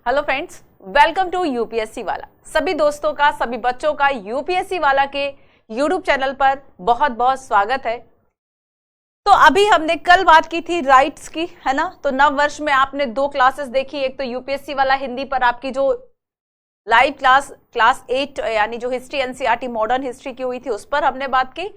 Hello friends, welcome to UPSC वाला। सभी दोस्तों का, सभी बच्चों का यूपीएससी वाला के यूट्यूब चैनल पर बहुत बहुत स्वागत है। तो अभी हमने कल बात की थी राइट्स की, है ना। तो नव वर्ष में आपने 2 क्लासेस देखी। एक तो यूपीएससी वाला हिंदी पर आपकी जो लाइव क्लास 8 यानी जो हिस्ट्री एनसीईआरटी मॉडर्न हिस्ट्री की हुई थी उस पर हमने बात की,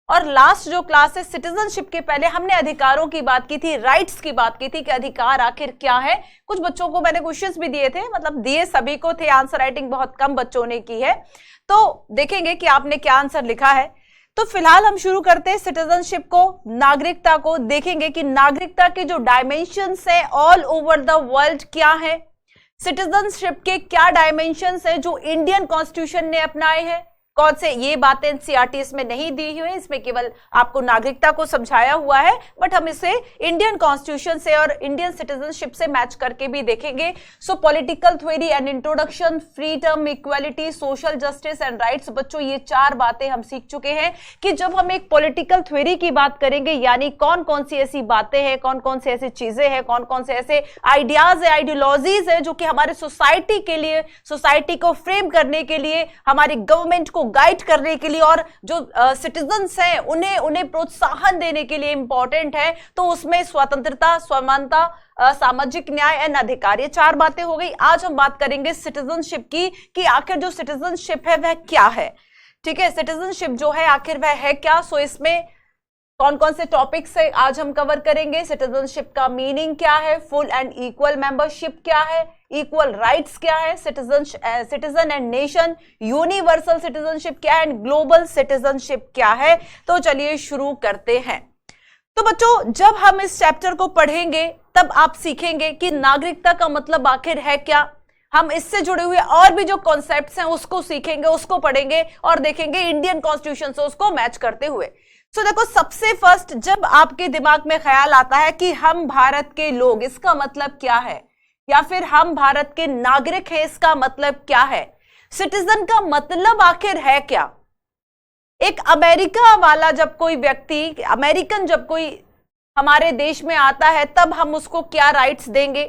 और लास्ट जो क्लास है सिटीजनशिप के पहले हमने अधिकारों की बात की थी, राइट्स की बात की थी कि अधिकार आखिर क्या है। कुछ बच्चों को मैंने क्वेश्चंस भी दिए थे, मतलब दिए सभी को थे, आंसर राइटिंग बहुत कम बच्चों ने की है। तो देखेंगे कि आपने क्या आंसर लिखा है। तो फिलहाल हम शुरू करते हैं सिटीजनशिप को, नागरिकता को। देखेंगे कि नागरिकता के जो डायमेंशंस है ऑल ओवर द वर्ल्ड क्या है, सिटीजनशिप के क्या डायमेंशंस है जो इंडियन कॉन्स्टिट्यूशन ने अपनाए हैं, कौन से। ये बातें एनसीईआरटी इसमें नहीं दी हुई है, इसमें केवल आपको नागरिकता को समझाया हुआ है, बट हम इसे इंडियन कॉन्स्टिट्यूशन से और इंडियन सिटीजनशिप से मैच करके भी देखेंगे। सो political theory and introduction, freedom, equality, social justice and rights. बच्चों ये 4 बातें हम सीख चुके हैं कि जब हम एक पॉलिटिकल थ्योरी की बात करेंगे, यानी कौन कौन सी ऐसी बातें हैं, कौन कौन सी ऐसी चीजें हैं, कौन कौन से ऐसे आइडियाज है, आइडियोलॉजीज है जो कि हमारे सोसाइटी के लिए, सोसाइटी को फ्रेम करने के लिए, हमारी गवर्नमेंट को गाइड करने के लिए और जो सिटीजन्स हैं उन्हें प्रोत्साहन देने के लिए इंपॉर्टेंट है। तो उसमें स्वतंत्रता, समानता, सामाजिक न्याय एंड अधिकार, ये 4 बातें हो गई। आज हम बात करेंगे सिटीजनशिप की कि आखिर जो सिटीजनशिप है वह क्या है। ठीक है, सिटीजनशिप जो है आखिर वह है क्या। सो इसमें कौन कौन से टॉपिक्स है आज हम कवर करेंगे। सिटीजनशिप का मीनिंग क्या है, फुल एंड इक्वल मेंबरशिप क्या है, इक्वल राइट्स क्या है, citizen and nation, universal citizenship क्या है एंड ग्लोबल सिटीजनशिप क्या है। तो चलिए शुरू करते हैं। तो बच्चों जब हम इस चैप्टर को पढ़ेंगे तब आप सीखेंगे कि नागरिकता का मतलब आखिर है क्या। हम इससे जुड़े हुए और भी जो कॉन्सेप्ट्स हैं उसको सीखेंगे, उसको पढ़ेंगे और देखेंगे इंडियन कॉन्स्टिट्यूशन से उसको मैच करते हुए। तो देखो, सबसे फर्स्ट जब आपके दिमाग में ख्याल आता है कि हम भारत के लोग, इसका मतलब क्या है, या फिर हम भारत के नागरिक हैं, इसका मतलब क्या है, सिटीजन का मतलब आखिर है क्या। एक अमेरिका वाला जब कोई व्यक्ति, अमेरिकन जब कोई हमारे देश में आता है तब हम उसको क्या राइट्स देंगे,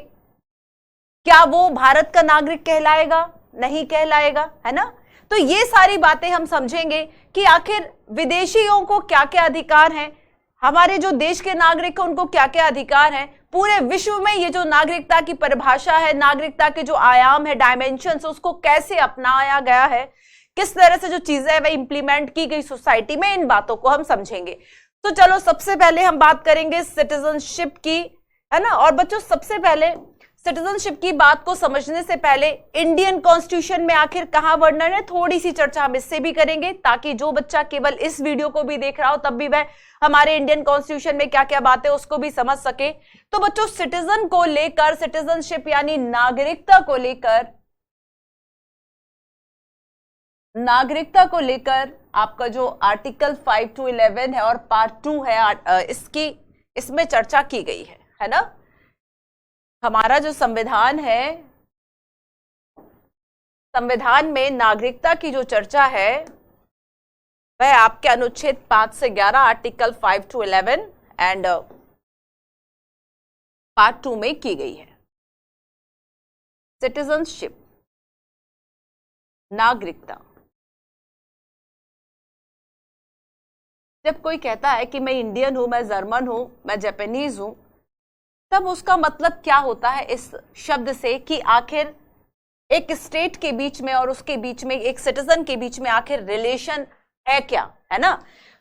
क्या वो भारत का नागरिक कहलाएगा, नहीं कहलाएगा, है ना। तो ये सारी बातें हम समझेंगे कि आखिर विदेशियों को क्या क्या अधिकार हैं, हमारे जो देश के नागरिक हैं उनको क्या क्या अधिकार हैं, पूरे विश्व में ये जो नागरिकता की परिभाषा है, नागरिकता के जो आयाम है, डायमेंशंस, उसको कैसे अपनाया गया है, किस तरह से जो चीजें है वह इंप्लीमेंट की गई सोसाइटी में, इन बातों को हम समझेंगे। तो चलो सबसे पहले हम बात करेंगे सिटीजनशिप की, है ना। और बच्चों सबसे पहले सिटीजनशिप की बात को समझने से पहले इंडियन कॉन्स्टिट्यूशन में आखिर कहां वर्णन है, थोड़ी सी चर्चा हम इससे भी करेंगे, ताकि जो बच्चा केवल इस वीडियो को भी देख रहा हो तब भी वह हमारे इंडियन कॉन्स्टिट्यूशन में क्या क्या बातें उसको भी समझ सके। तो बच्चों सिटीजन को लेकर, सिटीजनशिप यानी नागरिकता को लेकर आपका जो आर्टिकल 5 to 11 है और पार्ट 2 है इसमें चर्चा की गई है ना। हमारा जो संविधान है, संविधान में नागरिकता की जो चर्चा है वह आपके अनुच्छेद 5 से 11, आर्टिकल 5 to 11 एंड पार्ट 2 में की गई है। सिटीजनशिप, नागरिकता। जब कोई कहता है कि मैं इंडियन हूं, मैं जर्मन हूं, मैं जापानीज हूं, तब उसका मतलब क्या होता है इस शब्द से कि आखिर एक स्टेट के बीच में और उसके बीच में, एक सिटीजन के बीच में आखिर रिलेशन है क्या, है ना।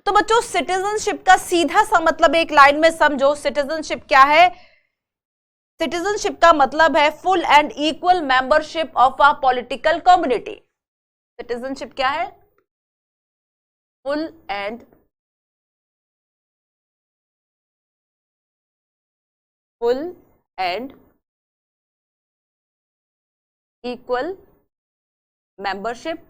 तो बच्चों सिटीजनशिप का सीधा सा मतलब एक लाइन में समझो। सिटीजनशिप क्या है, सिटीजनशिप का मतलब है full and equal membership of a political community. Citizenship क्या है, फुल एंड इक्वल मेंबरशिप।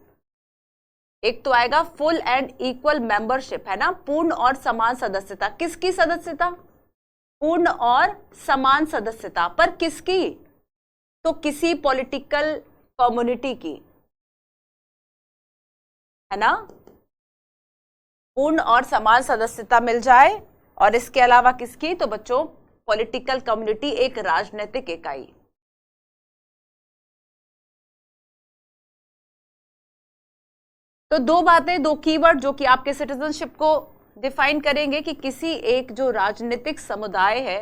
एक तो आएगा फुल एंड इक्वल मेंबरशिप, है ना, पूर्ण और समान सदस्यता। किसकी सदस्यता, पूर्ण और समान सदस्यता, पर किसकी, तो किसी पॉलिटिकल कम्युनिटी की, है ना। पूर्ण और समान सदस्यता मिल जाए, और इसके अलावा किसकी, तो बच्चों पॉलिटिकल कम्युनिटी, एक राजनीतिक इकाई। तो दो बातें, दो कीवर्ड जो कि आपके सिटीजनशिप को डिफाइन करेंगे कि किसी एक जो राजनीतिक समुदाय है,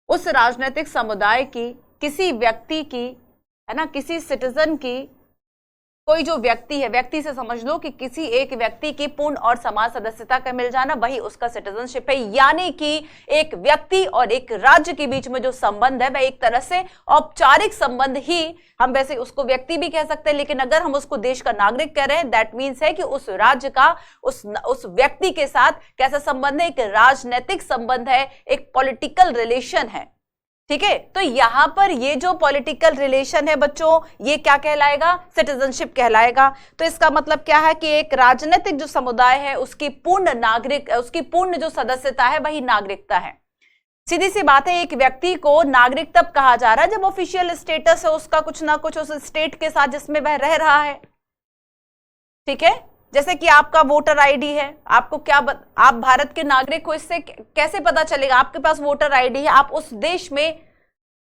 उस राजनीतिक समुदाय की, किसी व्यक्ति की, है ना, किसी सिटीजन की, कोई जो व्यक्ति है, व्यक्ति से समझ लो कि किसी एक व्यक्ति की पूर्ण और समान सदस्यता का मिल जाना, वही उसका सिटीजनशिप है। यानी कि एक व्यक्ति और एक राज्य के बीच में जो संबंध है वह एक तरह से औपचारिक संबंध ही, हम वैसे उसको व्यक्ति भी कह सकते हैं, लेकिन अगर हम उसको देश का नागरिक कह रहे हैं, दैट मीन्स है कि उस राज्य का उस व्यक्ति के साथ कैसा संबंध है, एक राजनीतिक संबंध है, एक पॉलिटिकल रिलेशन है। ठीक है, तो यहां पर ये जो पॉलिटिकल रिलेशन है बच्चों, ये क्या कहलाएगा, सिटीजनशिप कहलाएगा। तो इसका मतलब क्या है कि एक राजनीतिक जो समुदाय है उसकी पूर्ण नागरिक, उसकी पूर्ण जो सदस्यता है वही नागरिकता है। सीधी सी बात है, एक व्यक्ति को नागरिक तब कहा जा रहा है जब ऑफिशियल स्टेटस है उसका कुछ ना कुछ उस स्टेट के साथ जिसमें वह रह रहा है। ठीक है, जैसे कि आपका वोटर आईडी है, आपको क्या आप भारत के नागरिक हो, इससे कैसे पता चलेगा, आपके पास वोटर आईडी है, आप उस देश में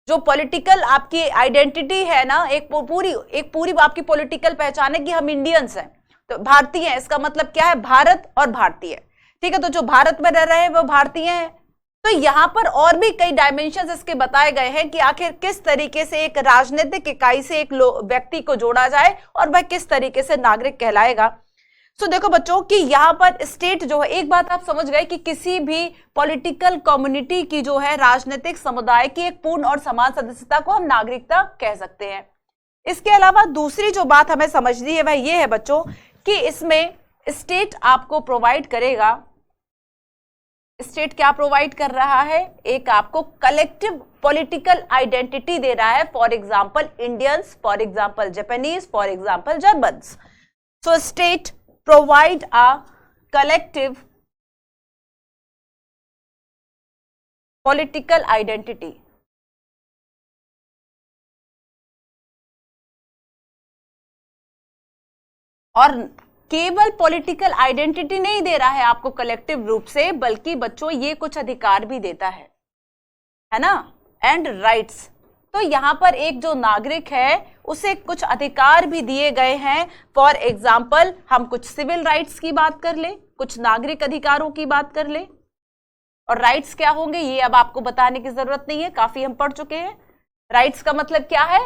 जो पॉलिटिकल आपकी आइडेंटिटी है ना, एक पूरी आपकी पॉलिटिकल पहचान है कि हम इंडियंस हैं, तो भारतीय हैं, इसका मतलब क्या है, भारत और भारतीय। ठीक है, तो जो भारत में रह रहे हैं वो भारतीय हैं। तो यहां पर और भी कई डायमेंशंस इसके बताए गए हैं कि आखिर किस तरीके से एक राजनीतिक इकाई से एक व्यक्ति को जोड़ा जाए और वह किस तरीके से नागरिक कहलाएगा। सो देखो बच्चों कि यहां पर स्टेट जो है, एक बात आप समझ गए कि किसी भी पॉलिटिकल कम्युनिटी की जो है, राजनीतिक समुदाय की एक पूर्ण और समान सदस्यता को हम नागरिकता कह सकते हैं। इसके अलावा दूसरी जो बात हमें समझनी है वह ये है बच्चों कि इसमें स्टेट आपको प्रोवाइड करेगा, स्टेट क्या प्रोवाइड कर रहा है, एक आपको कलेक्टिव पॉलिटिकल आइडेंटिटी दे रहा है। For example Indians, for example Japanese, for example Germans. So state provide a collective political identity। और केवल पॉलिटिकल आइडेंटिटी नहीं दे रहा है आपको कलेक्टिव रूप से, बल्कि बच्चों ये कुछ अधिकार भी देता है ना, एंड राइट्स। तो यहां पर एक जो नागरिक है उसे कुछ अधिकार भी दिए गए हैं। फॉर एग्जाम्पल हम कुछ सिविल राइट्स की बात कर ले, कुछ नागरिक अधिकारों की बात कर ले, और राइट्स क्या होंगे ये अब आपको बताने की जरूरत नहीं है, काफी हम पढ़ चुके हैं। राइट्स का मतलब क्या है,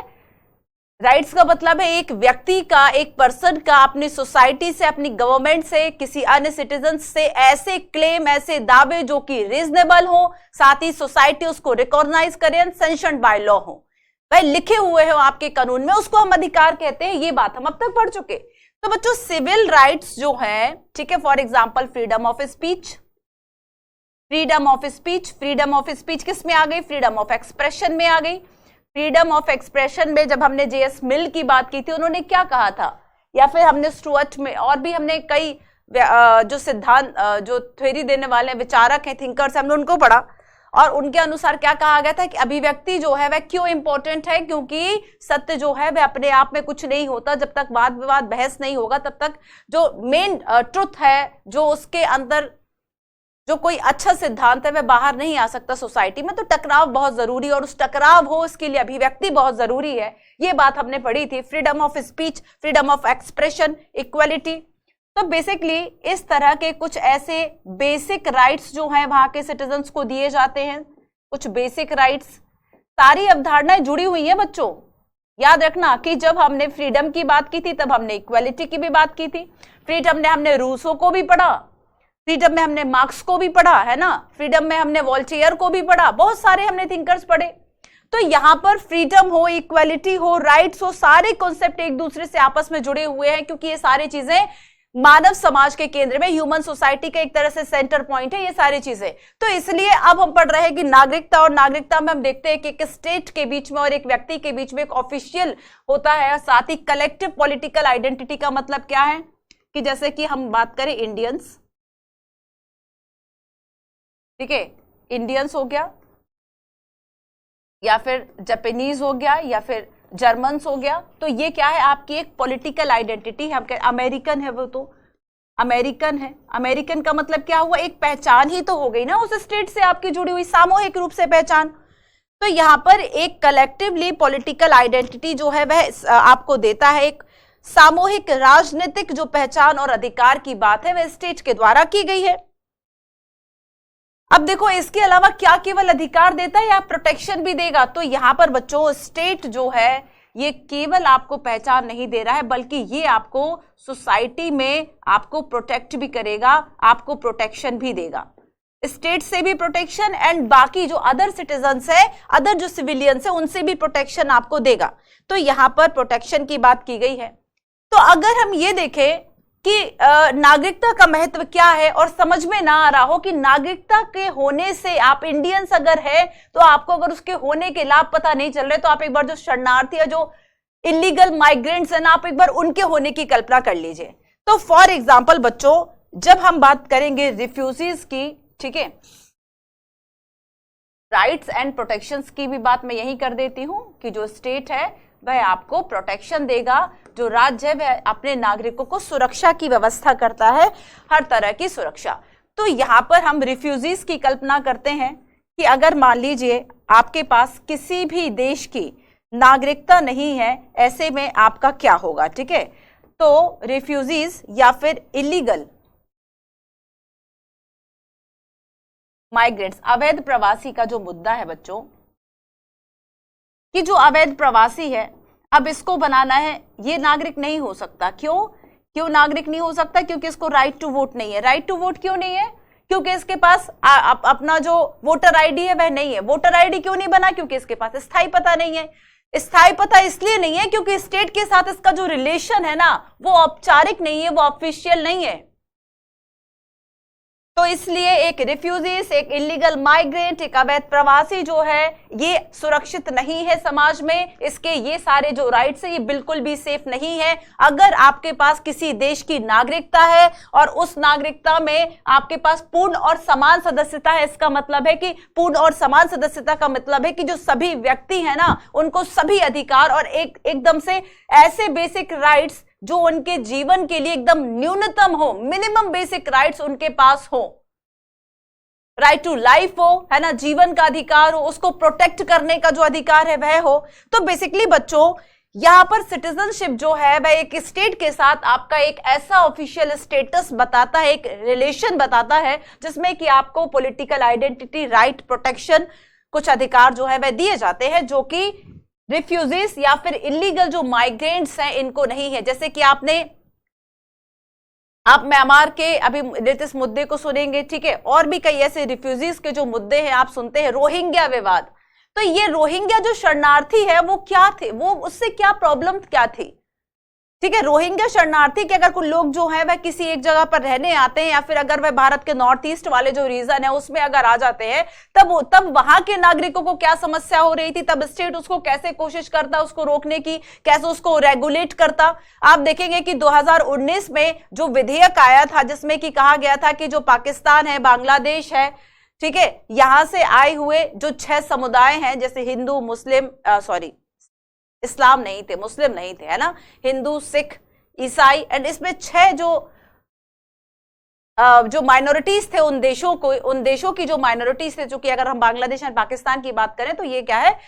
राइट्स का मतलब है एक व्यक्ति का, एक पर्सन का अपनी सोसाइटी से, अपनी गवर्नमेंट से, किसी अन्य सिटीजन से ऐसे क्लेम, ऐसे दावे जो कि रीजनेबल हो, साथ ही सोसाइटी उसको रिकॉग्नाइज करे एंड सैंक्शन्ड बाय लॉ हो, भाई लिखे हुए हो आपके कानून में, उसको हम अधिकार कहते हैं। ये बात हम अब तक पढ़ चुके। तो बच्चों सिविल राइट्स जो है, ठीक है, for example freedom of speech, freedom of speech, freedom of speech किस में आ गई, फ्रीडम ऑफ एक्सप्रेशन में आ गई। फ्रीडम ऑफ एक्सप्रेशन में जब हमने जेएस मिल की बात की थी, उन्होंने क्या कहा था, या फिर हमने स्टुअर्ट में, और भी हमने कई जो सिद्धांत, जो थ्योरी देने वाले विचारक हैं, थिंकर्स, हमने उनको पढ़ा, और उनके अनुसार क्या कहा गया था कि अभिव्यक्ति जो है वह क्यों इंपॉर्टेंट है, क्योंकि सत्य जो है वह अपने आप में कुछ नहीं होता, जब तक वाद विवाद बहस नहीं होगा तब तक जो मेन ट्रुथ है, जो उसके अंदर जो कोई अच्छा सिद्धांत है वह बाहर नहीं आ सकता सोसाइटी में। तो टकराव बहुत जरूरी, और उस टकराव हो इसके लिए अभिव्यक्ति बहुत जरूरी है। ये बात हमने पढ़ी थी, freedom of speech, freedom of expression, equality. तो बेसिकली इस तरह के कुछ ऐसे बेसिक राइट्स जो हैं वहां के सिटीजन्स को दिए जाते हैं, कुछ बेसिक राइट्स। सारी अवधारणाएं जुड़ी हुई हैं बच्चों, याद रखना कि जब हमने फ्रीडम की बात की थी तब हमने इक्वालिटी की भी बात की थी। फ्रीडम में हमने रूसो को भी पढ़ा, फ्रीडम में हमने मार्क्स को भी पढ़ा, है ना, फ्रीडम में हमने वॉल्टेयर को भी पढ़ा, बहुत सारे हमने थिंकर्स पढ़े। तो यहां पर फ्रीडम हो, इक्वालिटी हो, राइट्स हो, सारे कॉन्सेप्ट एक दूसरे से आपस में जुड़े हुए हैं, क्योंकि ये सारी चीजें मानव समाज के केंद्र में, ह्यूमन सोसाइटी का एक तरह से सेंटर पॉइंट है ये सारी चीजें। तो इसलिए अब हम पढ़ रहे हैं कि नागरिकता, और नागरिकता में हम देखते हैं कि एक स्टेट के बीच में और एक व्यक्ति के बीच में एक ऑफिशियल होता है, साथ ही कलेक्टिव पॉलिटिकल आइडेंटिटी का मतलब क्या है कि जैसे कि हम बात करें इंडियंस, ठीक है, इंडियंस हो गया, या फिर जापानीज हो गया, या फिर जर्मन्स हो गया, तो ये क्या है, आपकी एक पॉलिटिकल आइडेंटिटी है। अमेरिकन है वो तो अमेरिकन है, अमेरिकन का मतलब क्या हुआ, एक पहचान ही तो हो गई ना उस स्टेट से आपकी जुड़ी हुई, सामूहिक रूप से पहचान। तो यहाँ पर एक कलेक्टिवली पॉलिटिकल आइडेंटिटी जो है वह आपको देता है, एक सामूहिक राजनीतिक जो पहचान और अधिकार की बात है वह स्टेट के द्वारा की गई है। अब देखो इसके अलावा क्या केवल अधिकार देता है या प्रोटेक्शन भी देगा? तो यहां पर बच्चों स्टेट जो है ये केवल आपको पहचान नहीं दे रहा है, बल्कि ये आपको सोसाइटी में आपको प्रोटेक्ट भी करेगा, आपको प्रोटेक्शन भी देगा। स्टेट से भी प्रोटेक्शन एंड बाकी जो अदर सिटीजन्स है, अदर जो सिविलियंस है उनसे भी प्रोटेक्शन आपको देगा। तो यहां पर प्रोटेक्शन की बात की गई है। तो अगर हम ये देखें कि नागरिकता का महत्व क्या है और समझ में ना आ रहा हो कि नागरिकता के होने से आप इंडियंस अगर है तो आपको अगर उसके होने के लाभ पता नहीं चल रहे, तो आप एक बार जो शरणार्थी है, जो इलीगल माइग्रेंट्स है ना, आप एक बार उनके होने की कल्पना कर लीजिए। तो फॉर एग्जाम्पल बच्चों जब हम बात करेंगे रिफ्यूजीज की, ठीक है, राइट्स एंड प्रोटेक्शंस की भी बात मैं यही कर देती हूं कि जो स्टेट है वह आपको प्रोटेक्शन देगा, जो राज्य है वह अपने नागरिकों को सुरक्षा की व्यवस्था करता है, हर तरह की सुरक्षा। तो यहां पर हम रिफ्यूजीज की कल्पना करते हैं कि अगर मान लीजिए आपके पास किसी भी देश की नागरिकता नहीं है, ऐसे में आपका क्या होगा, ठीक है। तो रिफ्यूजीज या फिर इलीगल माइग्रेंट्स, अवैध प्रवासी का जो मुद्दा है बच्चों, कि जो अवैध प्रवासी है अब इसको बनाना है, ये नागरिक नहीं हो सकता। क्यों नागरिक नहीं हो सकता? क्योंकि इसको राइट टू वोट नहीं है। राइट टू वोट क्यों नहीं है? क्योंकि इसके पास अपना जो वोटर आईडी है वह नहीं है। वोटर आईडी क्यों नहीं बना? क्योंकि इसके पास स्थायी पता नहीं है। स्थायी पता इसलिए नहीं है क्योंकि स्टेट के साथ इसका जो रिलेशन है ना वो औपचारिक नहीं है, वो ऑफिशियल नहीं है। तो इसलिए एक रिफ्यूजीज, एक इलीगल माइग्रेंट, एक अवैध प्रवासी जो है ये सुरक्षित नहीं है समाज में। इसके ये सारे जो राइट्स है ये बिल्कुल भी सेफ नहीं है। अगर आपके पास किसी देश की नागरिकता है और उस नागरिकता में आपके पास पूर्ण और समान सदस्यता है, इसका मतलब है कि पूर्ण और समान सदस्यता का मतलब है कि जो सभी व्यक्ति है ना उनको सभी अधिकार और एकदम से ऐसे बेसिक राइट्स जो उनके जीवन के लिए एकदम न्यूनतम हो, मिनिमम बेसिक राइट्स उनके पास हो। राइट टू लाइफ हो, है ना, जीवन का अधिकार हो, उसको प्रोटेक्ट करने का जो अधिकार है वह हो। तो बेसिकली बच्चों यहां पर सिटीजनशिप जो है वह एक स्टेट के साथ आपका एक ऐसा ऑफिशियल स्टेटस बताता है, एक रिलेशन बताता है जिसमें कि आपको पॉलिटिकल आइडेंटिटी, राइट, प्रोटेक्शन, कुछ अधिकार जो है वह दिए जाते हैं, जो कि रिफ्यूजीज या फिर इलीगल जो माइग्रेंट्स हैं इनको नहीं है। जैसे कि आप म्यांमार के अभी लेटेस्ट मुद्दे को सुनेंगे, ठीक है, और भी कई ऐसे रिफ्यूजीज के जो मुद्दे हैं आप सुनते हैं, रोहिंग्या विवाद। तो ये रोहिंग्या जो शरणार्थी है वो क्या थे, वो उससे क्या प्रॉब्लम क्या थी, ठीक है। रोहिंग्या शरणार्थी के अगर कुछ लोग जो है वह किसी एक जगह पर रहने आते हैं या फिर अगर वह भारत के नॉर्थ ईस्ट वाले जो रीजन है उसमें अगर आ जाते हैं, तब वहां के नागरिकों को क्या समस्या हो रही थी, तब स्टेट उसको कैसे कोशिश करता उसको रोकने की, कैसे उसको रेगुलेट करता। आप देखेंगे कि 2019 में जो विधेयक आया था जिसमें कि कहा गया था कि जो पाकिस्तान है, बांग्लादेश है, ठीक है, यहां से आए हुए जो 6 समुदाय हैं, जैसे हिंदू, मुस्लिम, इस्लाम नहीं थे, मुस्लिम नहीं थे, है ना, हिंदू, सिख, ईसाई, एंड इसमें 6 जो माइनॉरिटीज थे उन देशों की जो माइनॉरिटीज थे, जो कि अगर हम बांग्लादेश और पाकिस्तान की बात करें तो ये क्या है,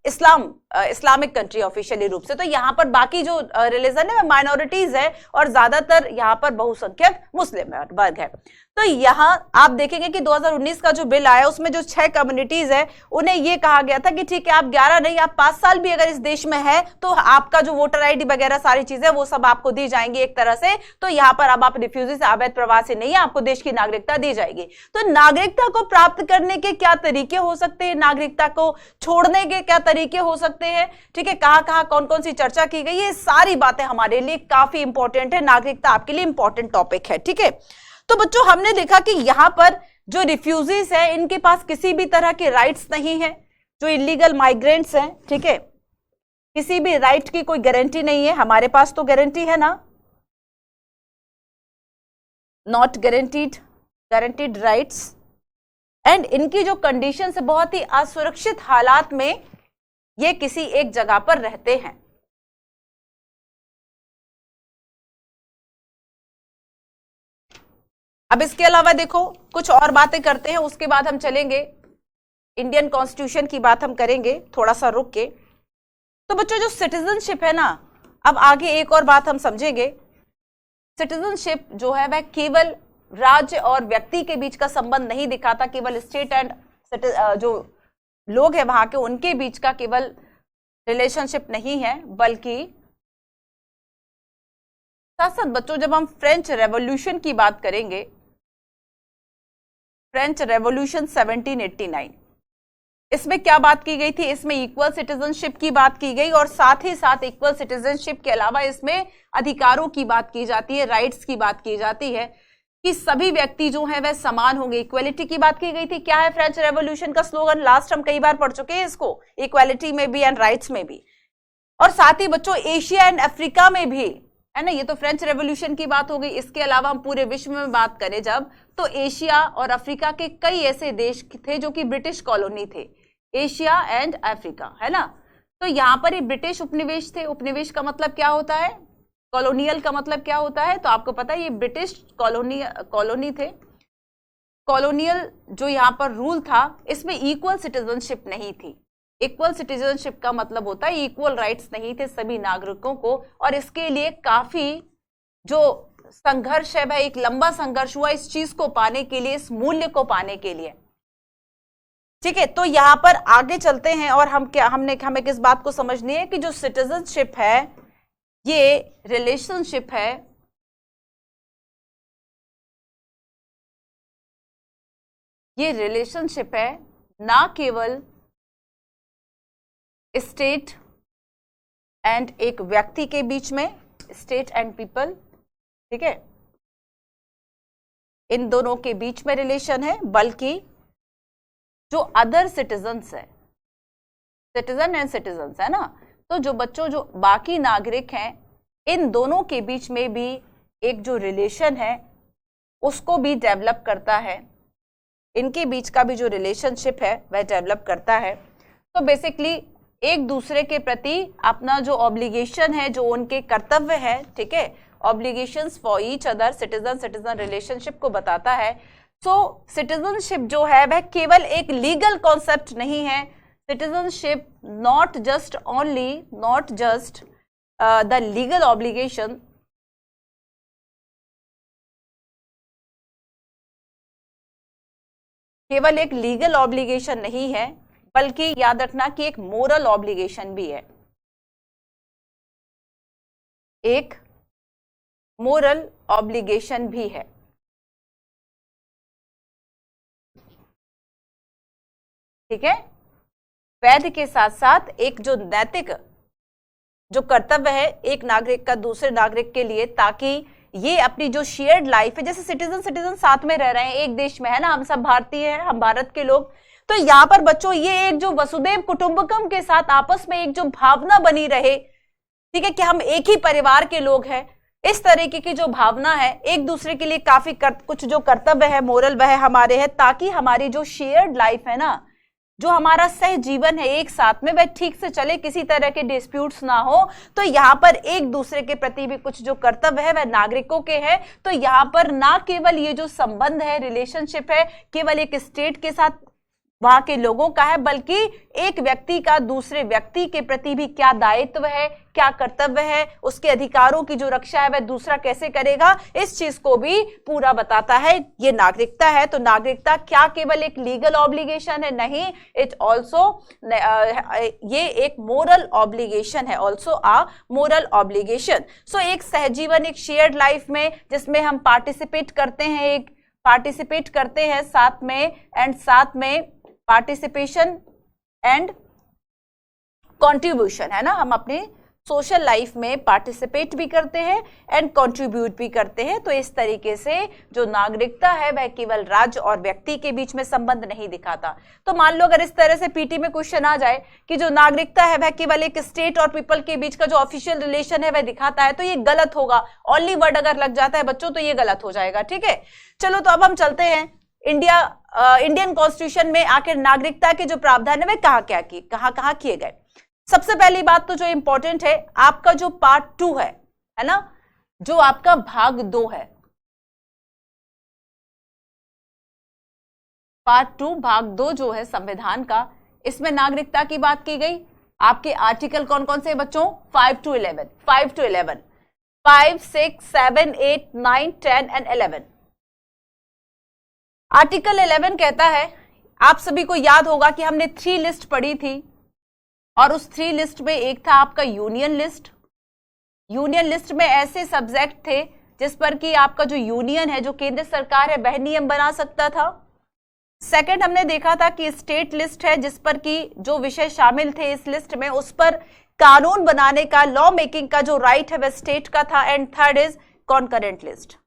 इस्लामिक कंट्री ऑफिशियली रूप से। तो यहाँ पर बाकी जो रिलीजन है माइनॉरिटीज है और ज्यादातर यहाँ पर बहुसंख्यक मुस्लिम वर्ग है। तो यहाँ आप देखेंगे कि 2019 का जो बिल आया उसमें जो 6 कम्युनिटीज है उन्हें ये कहा गया था कि ठीक है आप 11 नहीं, आप 5 साल भी अगर इस देश में है तो आपका जो वोटर आईडी वगैरह सारी चीजें वो सब आपको दी जाएंगी एक तरह से। तो यहाँ पर अब आप रिफ्यूजी से, अवैध प्रवासी नहीं है, आपको देश की नागरिकता दी जाएगी। तो नागरिकता को प्राप्त करने के क्या तरीके हो सकते हैं, नागरिकता को छोड़ने के क्या तरीके हो सकते हैं, ठीक है, कहां कौन कौन सी चर्चा की गई, ये सारी बातें हमारे लिए काफी इंपॉर्टेंट है। नागरिकता आपके लिए इंपॉर्टेंट टॉपिक है, ठीक है। तो बच्चों हमने देखा कि यहां पर जो रिफ्यूजीज है इनके पास किसी भी तरह के राइट्स नहीं है, जो इलीगल माइग्रेंट्स हैं, ठीक है, किसी भी राइट की कोई गारंटी नहीं है। हमारे पास तो गारंटी है ना, नॉट गारंटीड राइट्स, एंड इनकी जो कंडीशन है बहुत ही असुरक्षित हालात में ये किसी एक जगह पर रहते हैं। अब इसके अलावा देखो कुछ और बातें करते हैं, उसके बाद हम चलेंगे इंडियन कॉन्स्टिट्यूशन की बात हम करेंगे थोड़ा सा रुक के। तो बच्चों जो सिटीजनशिप है ना, अब आगे एक और बात हम समझेंगे। सिटीजनशिप जो है वह केवल राज्य और व्यक्ति के बीच का संबंध नहीं दिखाता, केवल स्टेट एंड जो लोग हैं वहां के उनके बीच का केवल रिलेशनशिप नहीं है, बल्कि साथ साथ बच्चों जब हम फ्रेंच रेवोल्यूशन की बात करेंगे, फ्रेंच रेवोल्यूशन 1789, इसमें क्या बात की गई थी? इसमें इक्वल सिटीजनशिप की बात की गई और साथ ही साथ इक्वल सिटीजनशिप के अलावा इसमें अधिकारों की बात की जाती है, राइट्स की बात की जाती है कि सभी व्यक्ति जो है वह समान होंगे। इक्वालिटी की बात की गई थी। क्या है फ्रेंच रेवोल्यूशन का स्लोगन? लास्ट हम कई बार पढ़ चुके हैं इसको, इक्वालिटी में भी एंड राइट्स में भी। और साथ ही बच्चों एशिया एंड अफ्रीका में भी, है ना, ये तो फ्रेंच रेवोल्यूशन की बात हो गई। इसके अलावा हम पूरे विश्व में बात करें जब, तो एशिया और अफ्रीका के कई ऐसे देश थे जो कि ब्रिटिश कॉलोनी थे, एशिया एंड अफ्रीका, है ना। तो यहां पर ये ब्रिटिश उपनिवेश थे। उपनिवेश का मतलब क्या होता है? कॉलोनियल का मतलब क्या होता है? तो आपको पता है ये ब्रिटिश कॉलोनी थे। कॉलोनियल जो यहाँ पर रूल था, इसमें इक्वल सिटीजनशिप नहीं थी। इक्वल सिटीजनशिप का मतलब होता है इक्वल राइट्स नहीं थे सभी नागरिकों को, और इसके लिए काफी जो संघर्ष है वह एक लंबा संघर्ष हुआ इस चीज को पाने के लिए, इस मूल्य को पाने के लिए। ठीक है, तो यहां पर आगे चलते हैं और हमें किस बात को समझनी है कि जो सिटीजनशिप है ये रिलेशनशिप है ना केवल स्टेट एंड एक व्यक्ति के बीच में, स्टेट एंड पीपल, ठीक है, इन दोनों के बीच में रिलेशन है, बल्कि जो अदर सिटीजन्स है, सिटीजन एंड सिटीजन्स, है ना, तो जो बच्चों जो बाकी नागरिक हैं इन दोनों के बीच में भी एक जो रिलेशन है उसको भी डेवलप करता है। इनके बीच का भी जो रिलेशनशिप है वह डेवलप करता है। तो बेसिकली एक दूसरे के प्रति अपना जो ऑब्लिगेशन है, जो उनके कर्तव्य है, ठीक है, obligations for each other, citizen relationship को बताता है। सो सिटीजनशिप जो है वह केवल एक लीगल कॉन्सेप्ट नहीं है। Citizenship not just the legal obligation, केवल एक लीगल ऑब्लिगेशन नहीं है, बल्कि याद रखना कि एक मोरल ऑब्लिगेशन भी है, एक मोरल ऑब्लिगेशन भी है। ठीक है, वैध के साथ साथ एक जो नैतिक जो कर्तव्य है एक नागरिक का दूसरे नागरिक के लिए, ताकि ये अपनी जो शेयर्ड लाइफ है, जैसे सिटीजन साथ में रह रहे हैं एक देश में, है ना, हम सब भारतीय हैं, हम भारत के लोग, तो यहाँ पर बच्चों ये एक जो वसुदेव कुटुंबकम के साथ आपस में एक जो भावना बनी रहे, ठीक है, कि हम एक ही परिवार के लोग हैं, इस तरीके की जो भावना है, एक दूसरे के लिए काफी कुछ जो कर्तव्य है मोरल वह हमारे है, ताकि हमारी जो शेयर्ड लाइफ है ना, जो हमारा सह जीवन है एक साथ में, वह ठीक से चले, किसी तरह के डिस्प्यूट्स ना हो। तो यहाँ पर एक दूसरे के प्रति भी कुछ जो कर्तव्य है वह नागरिकों के हैं। तो यहाँ पर ना केवल ये जो संबंध है, रिलेशनशिप है, केवल एक स्टेट के साथ वहां के लोगों का है, बल्कि एक व्यक्ति का दूसरे व्यक्ति के प्रति भी क्या दायित्व है, क्या कर्तव्य है, उसके अधिकारों की जो रक्षा है वह दूसरा कैसे करेगा, इस चीज को भी पूरा बताता है। ये नागरिकता है। तो नागरिकता क्या केवल एक लीगल ऑब्लिगेशन है? नहीं, इट ऑल्सो ये एक मोरल ऑब्लिगेशन है, ऑल्सो अ मोरल ऑब्लिगेशन। सो एक सहजीवन, एक शेयर्ड लाइफ में जिसमें हम पार्टिसिपेट करते हैं साथ में पार्टिसिपेशन एंड कंट्रीब्यूशन, है ना, हम अपने सोशल लाइफ में पार्टिसिपेट भी करते हैं एंड कंट्रीब्यूट भी करते हैं। तो इस तरीके से जो नागरिकता है वह केवल राज्य और व्यक्ति के बीच में संबंध नहीं दिखाता। तो मान लो अगर इस तरह से पीटी में क्वेश्चन आ जाए कि जो नागरिकता है वह केवल एक स्टेट और पीपल के बीच का जो ऑफिशियल रिलेशन है वह दिखाता है, तो ये गलत होगा। ओनली वर्ड अगर लग जाता है बच्चों तो ये गलत हो जाएगा। ठीक है, चलो तो अब हम चलते हैं इंडियन कॉन्स्टिट्यूशन में आखिर नागरिकता के जो प्रावधान है वे कहां किए गए। सबसे पहली बात तो जो इंपॉर्टेंट है, आपका जो पार्ट 2 है ना, जो आपका भाग 2 है, पार्ट 2 भाग 2 जो है संविधान का, इसमें नागरिकता की बात की गई। आपके आर्टिकल कौन कौन से बच्चों? 5 to 11, 5 to 11, 5, 6, 7, 8, 9, 10 एंड 11। आर्टिकल 11 कहता है, आप सभी को याद होगा कि हमने 3 लिस्ट पढ़ी थी और उस 3 लिस्ट में एक था आपका यूनियन लिस्ट। यूनियन लिस्ट में ऐसे सब्जेक्ट थे जिस पर कि आपका जो यूनियन है, जो केंद्र सरकार है, वह नियम बना सकता था। सेकंड हमने देखा था कि स्टेट लिस्ट है, जिस पर कि जो विषय शामिल थे इस लिस्ट में, उस पर कानून बनाने का, लॉ मेकिंग का जो राइट है वह स्टेट का था। And third is concurrent list.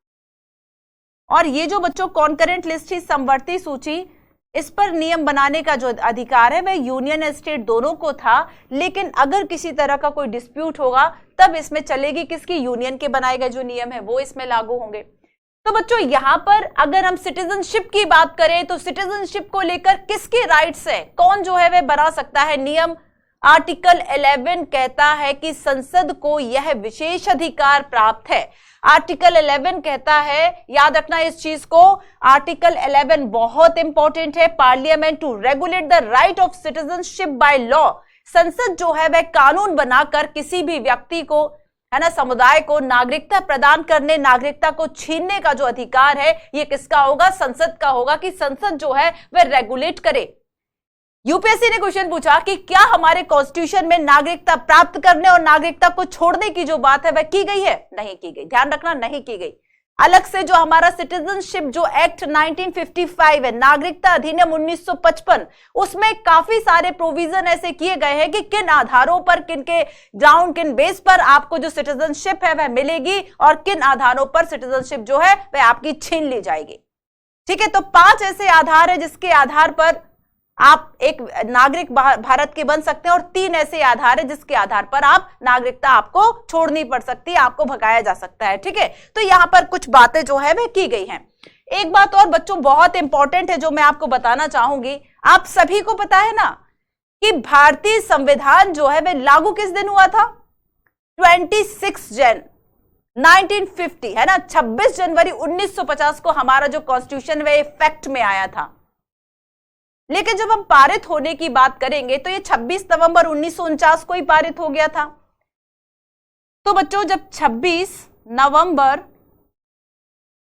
और ये जो बच्चों कॉन्करेंट लिस्ट थी, समवर्ती सूची, इस पर नियम बनाने का जो अधिकार है वह यूनियन और स्टेट दोनों को था। लेकिन अगर किसी तरह का कोई डिस्प्यूट होगा तब इसमें चलेगी किसकी? यूनियन के बनाए गए जो नियम है वो इसमें लागू होंगे। तो बच्चों यहां पर अगर हम सिटीजनशिप की बात करें तो सिटीजनशिप को लेकर किसके राइट्स है, कौन जो है वह बना सकता है नियम? आर्टिकल 11 कहता है कि संसद को यह विशेष अधिकार प्राप्त है। आर्टिकल 11 कहता है, याद रखना इस चीज को, आर्टिकल 11 बहुत इंपॉर्टेंट है, parliament to regulate the right of citizenship by law. संसद जो है वह कानून बनाकर किसी भी व्यक्ति को, है ना, समुदाय को नागरिकता प्रदान करने, नागरिकता को छीनने का जो अधिकार है ये किसका होगा? संसद का होगा, कि संसद जो है वह रेगुलेट करे। यूपीएससी ने क्वेश्चन पूछा कि क्या हमारे कॉन्स्टिट्यूशन में नागरिकता प्राप्त करने और नागरिकता को छोड़ने की जो बात है वह की गई है? नहीं की गई। ध्यान रखना, नहीं की गई। अलग से जो हमारा सिटीजनशिप जो एक्ट 1955 है, नागरिकता अधिनियम 1955, उसमें काफी सारे प्रोविजन ऐसे किए गए हैं कि किन आधारों पर, किन के ग्राउंड, किन बेस पर आपको जो सिटीजनशिप है वह मिलेगी और किन आधारों पर सिटीजनशिप जो है वह आपकी छीन ली जाएगी। ठीक है, तो 5 ऐसे आधार है जिसके आधार पर आप एक नागरिक भारत के बन सकते हैं और 3 ऐसे आधार है जिसके आधार पर आप नागरिकता आपको छोड़नी पड़ सकती है, आपको भगाया जा सकता है। ठीक है, तो यहां पर कुछ बातें जो है वह की गई हैं। एक बात और बच्चों बहुत इंपॉर्टेंट है जो मैं आपको बताना चाहूंगी। आप सभी को पता है ना कि भारतीय संविधान जो है वह लागू किस दिन हुआ था? 26 जन 1950, है ना, 26 जनवरी 1950 को हमारा जो कॉन्स्टिट्यूशन वह इफेक्ट में आया था। लेकिन जब हम पारित होने की बात करेंगे तो ये 26 नवंबर 1949 को ही पारित हो गया था। तो बच्चों जब 26 नवंबर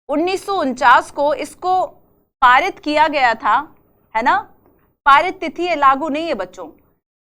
1949 को इसको पारित किया गया था, है ना, पारित तिथि है, लागू नहीं है बच्चों।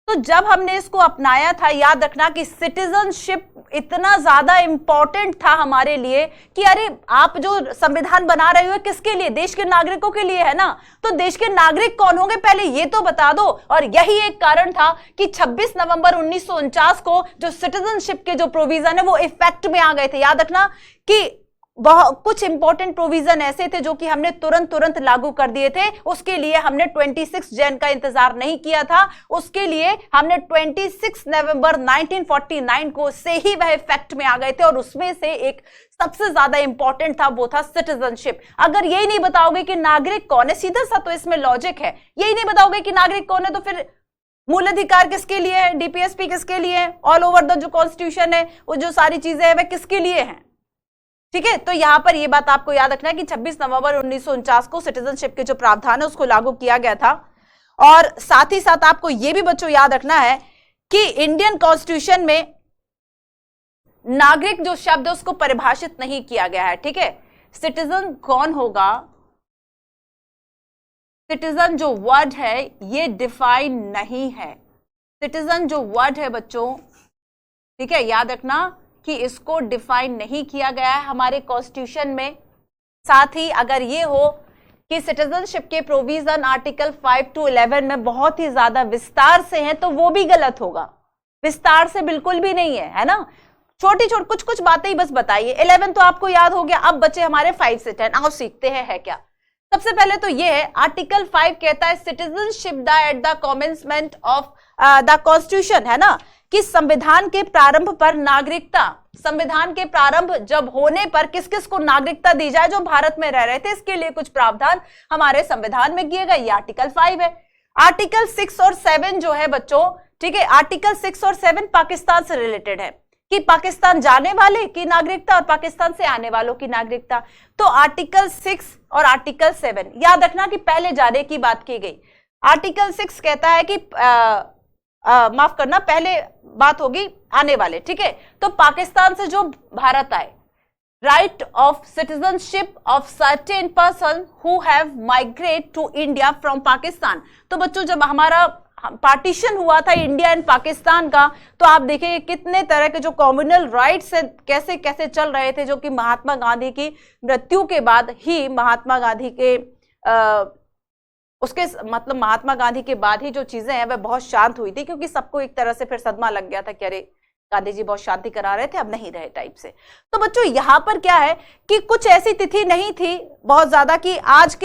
तो जब हमने इसको अपनाया था, याद रखना कि सिटीजनशिप इतना ज्यादा इंपॉर्टेंट था हमारे लिए कि अरे आप जो संविधान बना रहे हो किसके लिए? देश के नागरिकों के लिए, है ना। तो देश के नागरिक कौन होंगे पहले ये तो बता दो। और यही एक कारण था कि 26 नवंबर 1949 को जो सिटीजनशिप के जो प्रोविजन है वो इफेक्ट में आ गए थे। याद रखना कि बहुत कुछ इंपॉर्टेंट प्रोविजन ऐसे थे जो कि हमने तुरंत लागू कर दिए थे। उसके लिए हमने 26 जन का इंतजार नहीं किया था, उसके लिए हमने 26 नवंबर 1949 को से ही वह इफेक्ट में आ गए थे। और उसमें से एक सबसे ज्यादा इंपॉर्टेंट था, वो था सिटीजनशिप। अगर यही नहीं बताओगे कि नागरिक कौन है, सीधा सा तो इसमें लॉजिक है, यही नहीं बताओगे कि नागरिक कौन है तो फिर मूल अधिकार किसके लिए है, डीपीएसपी किसके लिए है, ऑल ओवर द जो कॉन्स्टिट्यूशन है, वो जो सारी चीजें हैं वह किसके लिए हैं? ठीक है, तो यहां पर यह बात आपको याद रखना है कि 26 नवंबर 1949 को सिटीजनशिप के जो प्रावधान है उसको लागू किया गया था। और साथ ही साथ आपको यह भी बच्चों याद रखना है कि इंडियन कॉन्स्टिट्यूशन में नागरिक जो शब्द है उसको परिभाषित नहीं किया गया है। ठीक है, सिटीजन कौन होगा, सिटीजन जो वर्ड है ये डिफाइन नहीं है। सिटीजन जो वर्ड है बच्चों, ठीक है, याद रखना कि इसको डिफाइन नहीं किया गया है हमारे कॉन्स्टिट्यूशन में। साथ ही अगर ये हो कि सिटीजनशिप के प्रोविजन आर्टिकल 5 to 11 में बहुत ही ज्यादा विस्तार से हैं तो वो भी गलत होगा। विस्तार से बिल्कुल भी नहीं है, है ना। छोटी कुछ बातें ही बस बताइए। 11 तो आपको याद हो गया, अब बचे हमारे 5 से 10। आओ सीखते हैं है क्या। सबसे पहले तो ये है, आर्टिकल 5 कहता है citizenship the at the commencement of the constitution, है ना, कि संविधान के प्रारंभ पर नागरिकता, संविधान के प्रारंभ जब होने पर किस किस को नागरिकता दी जाए जो भारत में रह रहे थे, इसके लिए कुछ प्रावधान हमारे संविधान में किए गए। ये आर्टिकल 5 है। आर्टिकल 6 और 7 जो है बच्चों, ठीक है, आर्टिकल 6 और 7 पाकिस्तान से रिलेटेड है। कि पाकिस्तान जाने वाले की नागरिकता और पाकिस्तान से आने वालों की नागरिकता। तो आर्टिकल 6 और आर्टिकल 7 याद रखना कि पहले जाने की बात की गई। आर्टिकल 6 कहता है कि माफ करना, पहले बात होगी आने वाले, ठीक है। तो पाकिस्तान से जो भारत आए, right of citizenship of certain person who have migrated to India from Pakistan। तो बच्चों जब हमारा पार्टीशन हुआ था इंडिया एंड पाकिस्तान का, तो आप देखिए कितने तरह के जो कम्युनल राइट्स कैसे कैसे चल रहे थे, जो कि महात्मा गांधी की मृत्यु के बाद ही महात्मा गांधी के उसके मतलब महात्मा गांधी के बाद ही जो चीजें हैं वह बहुत शांत हुई थी, क्योंकि सबको एक तरह से फिर सदमा लग गया था कि अरे गांधी जी बहुत शांति करा रहे थे, अब नहीं रहे टाइप से। तो बच्चों यहाँ पर क्या है कि कुछ ऐसी तिथि नहीं थी बहुत ज्यादा कि आज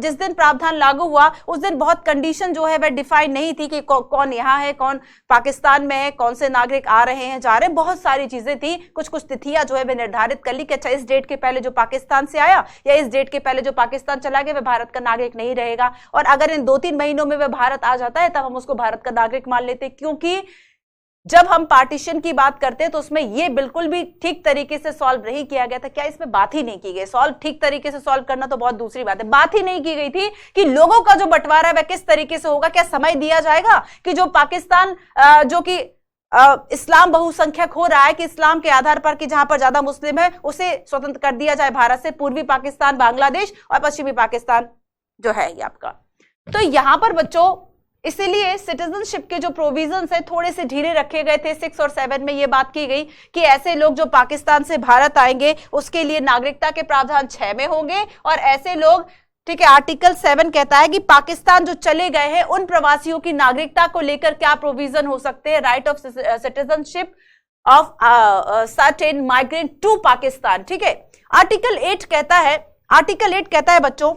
जिस दिन प्रावधान लागू हुआ उस दिन बहुत कंडीशन जो है वह डिफाइन नहीं थी कि कौन यहाँ है, कौन पाकिस्तान में है, कौन से नागरिक आ रहे हैं जा रहे हैं, बहुत सारी चीजें थी। कुछ तिथियां जो है वह निर्धारित कर ली कि अच्छा इस डेट के पहले जो पाकिस्तान से आया या इस डेट के पहले जो पाकिस्तान चला गया वह भारत का नागरिक नहीं रहेगा, और अगर इन 2-3 महीनों में वह भारत आ जाता है तब हम उसको भारत का नागरिक मान लेते, क्योंकि जब हम पार्टीशन की बात करते हैं तो उसमें यह बिल्कुल भी ठीक तरीके से सॉल्व नहीं किया गया था। क्या इसमें बात ही नहीं की गई? सॉल्व ठीक तरीके से सॉल्व करना तो बहुत दूसरी बात है, बात ही नहीं की गई थी कि लोगों का जो बंटवारा है वह किस तरीके से होगा। क्या समय दिया जाएगा कि जो पाकिस्तान जो कि इस्लाम बहुसंख्यक हो रहा है कि इस्लाम के आधार पर कि जहां पर ज्यादा मुस्लिम है उसे स्वतंत्र कर दिया जाए भारत से, पूर्वी पाकिस्तान बांग्लादेश और पश्चिमी पाकिस्तान जो है ये आपका। तो यहां पर बच्चों इसीलिए सिटीजनशिप के जो प्रोविजंस है थोड़े से ढीले रखे गए थे। 6 और 7 में ये बात की गई कि ऐसे लोग जो पाकिस्तान से भारत आएंगे उसके लिए नागरिकता के प्रावधान 6 में होंगे, और ऐसे लोग, ठीक है, आर्टिकल 7 कहता है कि पाकिस्तान जो चले गए हैं उन प्रवासियों की नागरिकता को लेकर क्या प्रोविजन हो सकते हैं, right of citizenship of certain migrant to Pakistan, ठीक है। आर्टिकल 8 कहता है बच्चों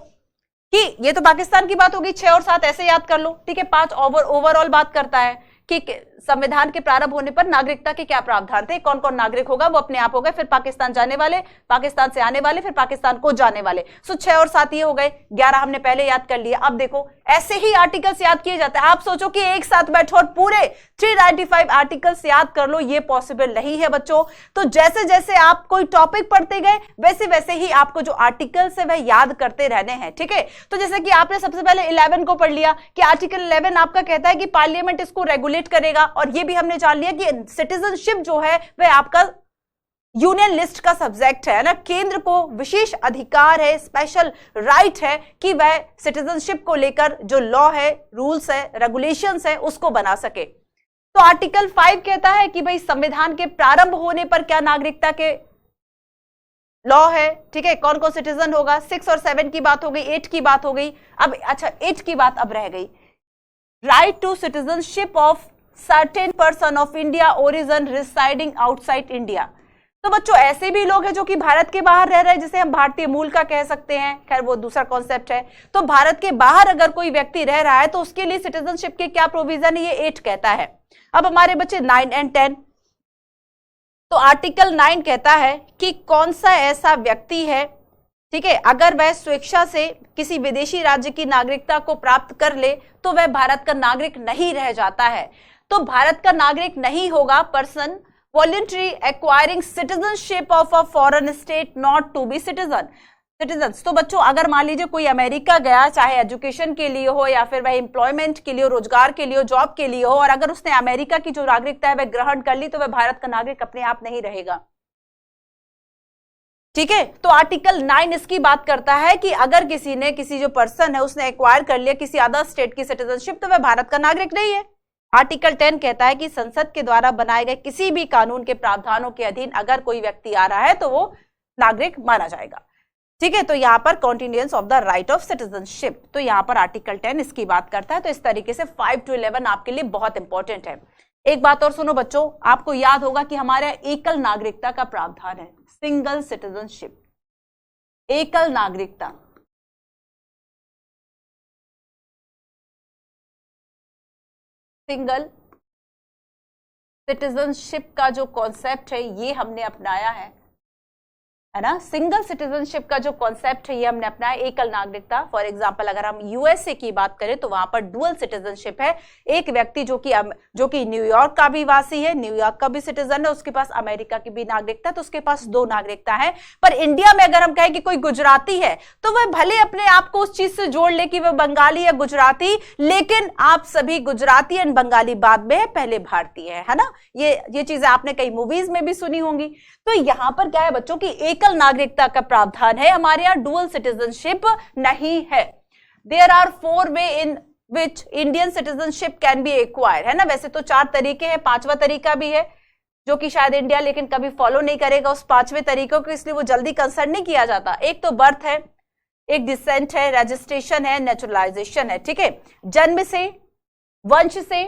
कि ये तो पाकिस्तान की बात होगी, 6 और 7 ऐसे याद कर लो, ठीक है। 5 ओवरऑल बात करता है कि संविधान के प्रारंभ होने पर नागरिकता के क्या प्रावधान थे, कौन कौन नागरिक होगा, वो अपने आप हो गए, फिर पाकिस्तान जाने वाले, पाकिस्तान से आने वाले, फिर पाकिस्तान को जाने वाले। सो 6 और 7 ये हो गए, 11 हमने पहले याद कर लिया। अब देखो ऐसे ही आर्टिकल्स याद किए जाते हैं। आप सोचो कि एक साथ बैठो और पूरे 395 आर्टिकल्स याद कर लो, ये पॉसिबल नहीं है बच्चों। तो जैसे जैसे आप कोई टॉपिक पढ़ते गए वैसे वैसे ही आपको जो आर्टिकल्स है वह याद करते रहने हैं, ठीक है। तो जैसे कि आपने सबसे पहले 11 को पढ़ लिया कि आर्टिकल 11 आपका कहता है कि पार्लियामेंट इसको रेगुलेट करेगा, और ये भी हमने जान लिया कि सिटीजनशिप जो है वह आपका यूनियन लिस्ट का सब्जेक्ट है ना, केंद्र को विशेष अधिकार है, स्पेशल राइट है कि वह सिटीजनशिप को लेकर जो लॉ है, रूल्स है, रेगुलेशंस है उसको बना सके। तो आर्टिकल 5 कहता है कि भाई संविधान के प्रारंभ होने पर क्या नागरिकता के लॉ है, ठीक है, कौन कौन सिटीजन होगा। 6 और 7 की बात हो गई, 8 की बात हो गई। अब अच्छा 8 की बात अब रह गई, right to citizenship of certain person of India origin residing outside India. तो बच्चों ऐसे भी लोग हैं जो कि भारत के बाहर रह रहे हैं, जिसे हम भारतीय मूल का कह सकते हैं, खैर वो दूसरा कॉन्सेप्ट है। तो भारत के बाहर अगर कोई व्यक्ति रह रहा है तो उसके लिए सिटीजनशिप के क्या प्रोविजन है, ये 8 कहता है। अब हमारे बच्चे 9 एंड 10, तो आर्टिकल 9 कहता है कि कौन सा ऐसा व्यक्ति है, ठीक है, अगर वह स्वेच्छा से किसी विदेशी राज्य की नागरिकता को प्राप्त कर ले तो वह भारत का नागरिक नहीं रह जाता है। तो भारत का नागरिक नहीं होगा person voluntary acquiring citizenship of a foreign state not to be citizens. तो बच्चों अगर मान लीजिए कोई अमेरिका गया, चाहे एजुकेशन के लिए हो या फिर वह एम्प्लॉयमेंट के लिए हो, रोजगार के लिए हो, जॉब के लिए हो, और अगर उसने अमेरिका की जो नागरिकता है वह ग्रहण कर ली तो वह भारत का नागरिक अपने आप नहीं रहेगा, ठीक है। तो आर्टिकल 9 इसकी बात करता है कि अगर किसी जो पर्सन है उसने एक्वायर कर लिया किसी अदर स्टेट की सिटीजनशिप तो वह भारत का नागरिक नहीं है। आर्टिकल 10 कहता है कि संसद के द्वारा बनाए गए किसी भी कानून के प्रावधानों के अधीन अगर कोई व्यक्ति आ रहा है तो वो नागरिक माना जाएगा, ठीक है। तो यहाँ पर continuance of the right of citizenship, तो यहाँ पर आर्टिकल 10 इसकी बात करता है। तो इस तरीके से 5 to 11 आपके लिए बहुत इंपॉर्टेंट है। एक बात और सुनो बच्चों, आपको याद होगा कि हमारे एकल नागरिकता का प्रावधान है, सिंगल सिटीजनशिप, एकल नागरिकता। सिंगल सिटीजनशिप का जो कॉन्सेप्ट है ये हमने अपनाया है है ना। सिंगल सिटीजनशिप का जो कॉन्सेप्ट है ये हमने अपनाया, एकल नागरिकता। फॉर एग्जांपल अगर हम यूएसए की बात करें तो वहां पर डुअल सिटीजनशिप है। एक व्यक्ति जो कि न्यूयॉर्क का भी वासी है, न्यूयॉर्क का भी सिटीजन है, उसके पास अमेरिका की भी नागरिकता, तो उसके पास 2 नागरिकता है। पर इंडिया में अगर हम कहें कि कोई गुजराती है तो वह भले अपने आप को उस चीज से जोड़ ले कि वह बंगाली या गुजराती, लेकिन आप सभी गुजराती एंड बंगाली बाद में है, पहले भारतीय है ना। ये चीजें आपने कई मूवीज में भी सुनी होंगी। तो यहां पर क्या है बच्चों की एकल नागरिकता का प्रावधान है, हमारे यहां डुअल सिटीजनशिप नहीं है। There are 4 way in which Indian citizenship can be acquired, है ना। वैसे तो 4 तरीके हैं, 5वां तरीका भी है जो कि शायद इंडिया लेकिन कभी फॉलो नहीं करेगा उस 5वें तरीकों को, इसलिए वो जल्दी कंसर्न नहीं किया जाता। एक तो बर्थ है, एक डिसेंट है, रजिस्ट्रेशन है, नेचुरलाइजेशन है, ठीक है। जन्म से, वंश से,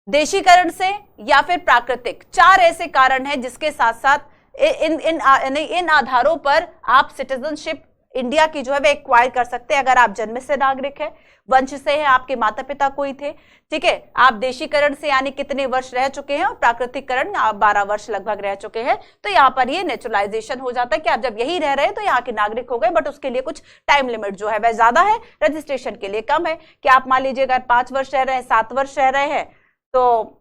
देशीकरण से या फिर प्राकृतिक, 4 ऐसे कारण हैं जिसके साथ साथ इन आधारों पर आप सिटीजनशिप इंडिया की जो है वह एक्वायर कर सकते हैं। अगर आप जन्म से नागरिक है, वंश से है, आपके माता पिता कोई थे, ठीक है, आप देशीकरण से यानी कितने वर्ष रह चुके हैं, और प्राकृतिकरण आप 12 वर्ष लगभग रह चुके हैं, तो यहाँ पर ये नेचुरलाइजेशन हो जाता है कि आप जब यही रह रहे हैं तो यहाँ के नागरिक हो गए। बट उसके लिए कुछ टाइम लिमिट जो है वह ज्यादा है, रजिस्ट्रेशन के लिए कम है कि आप मान लीजिए अगर 5 वर्ष रह रहे हैं, 7 वर्ष रह रहे हैं, तो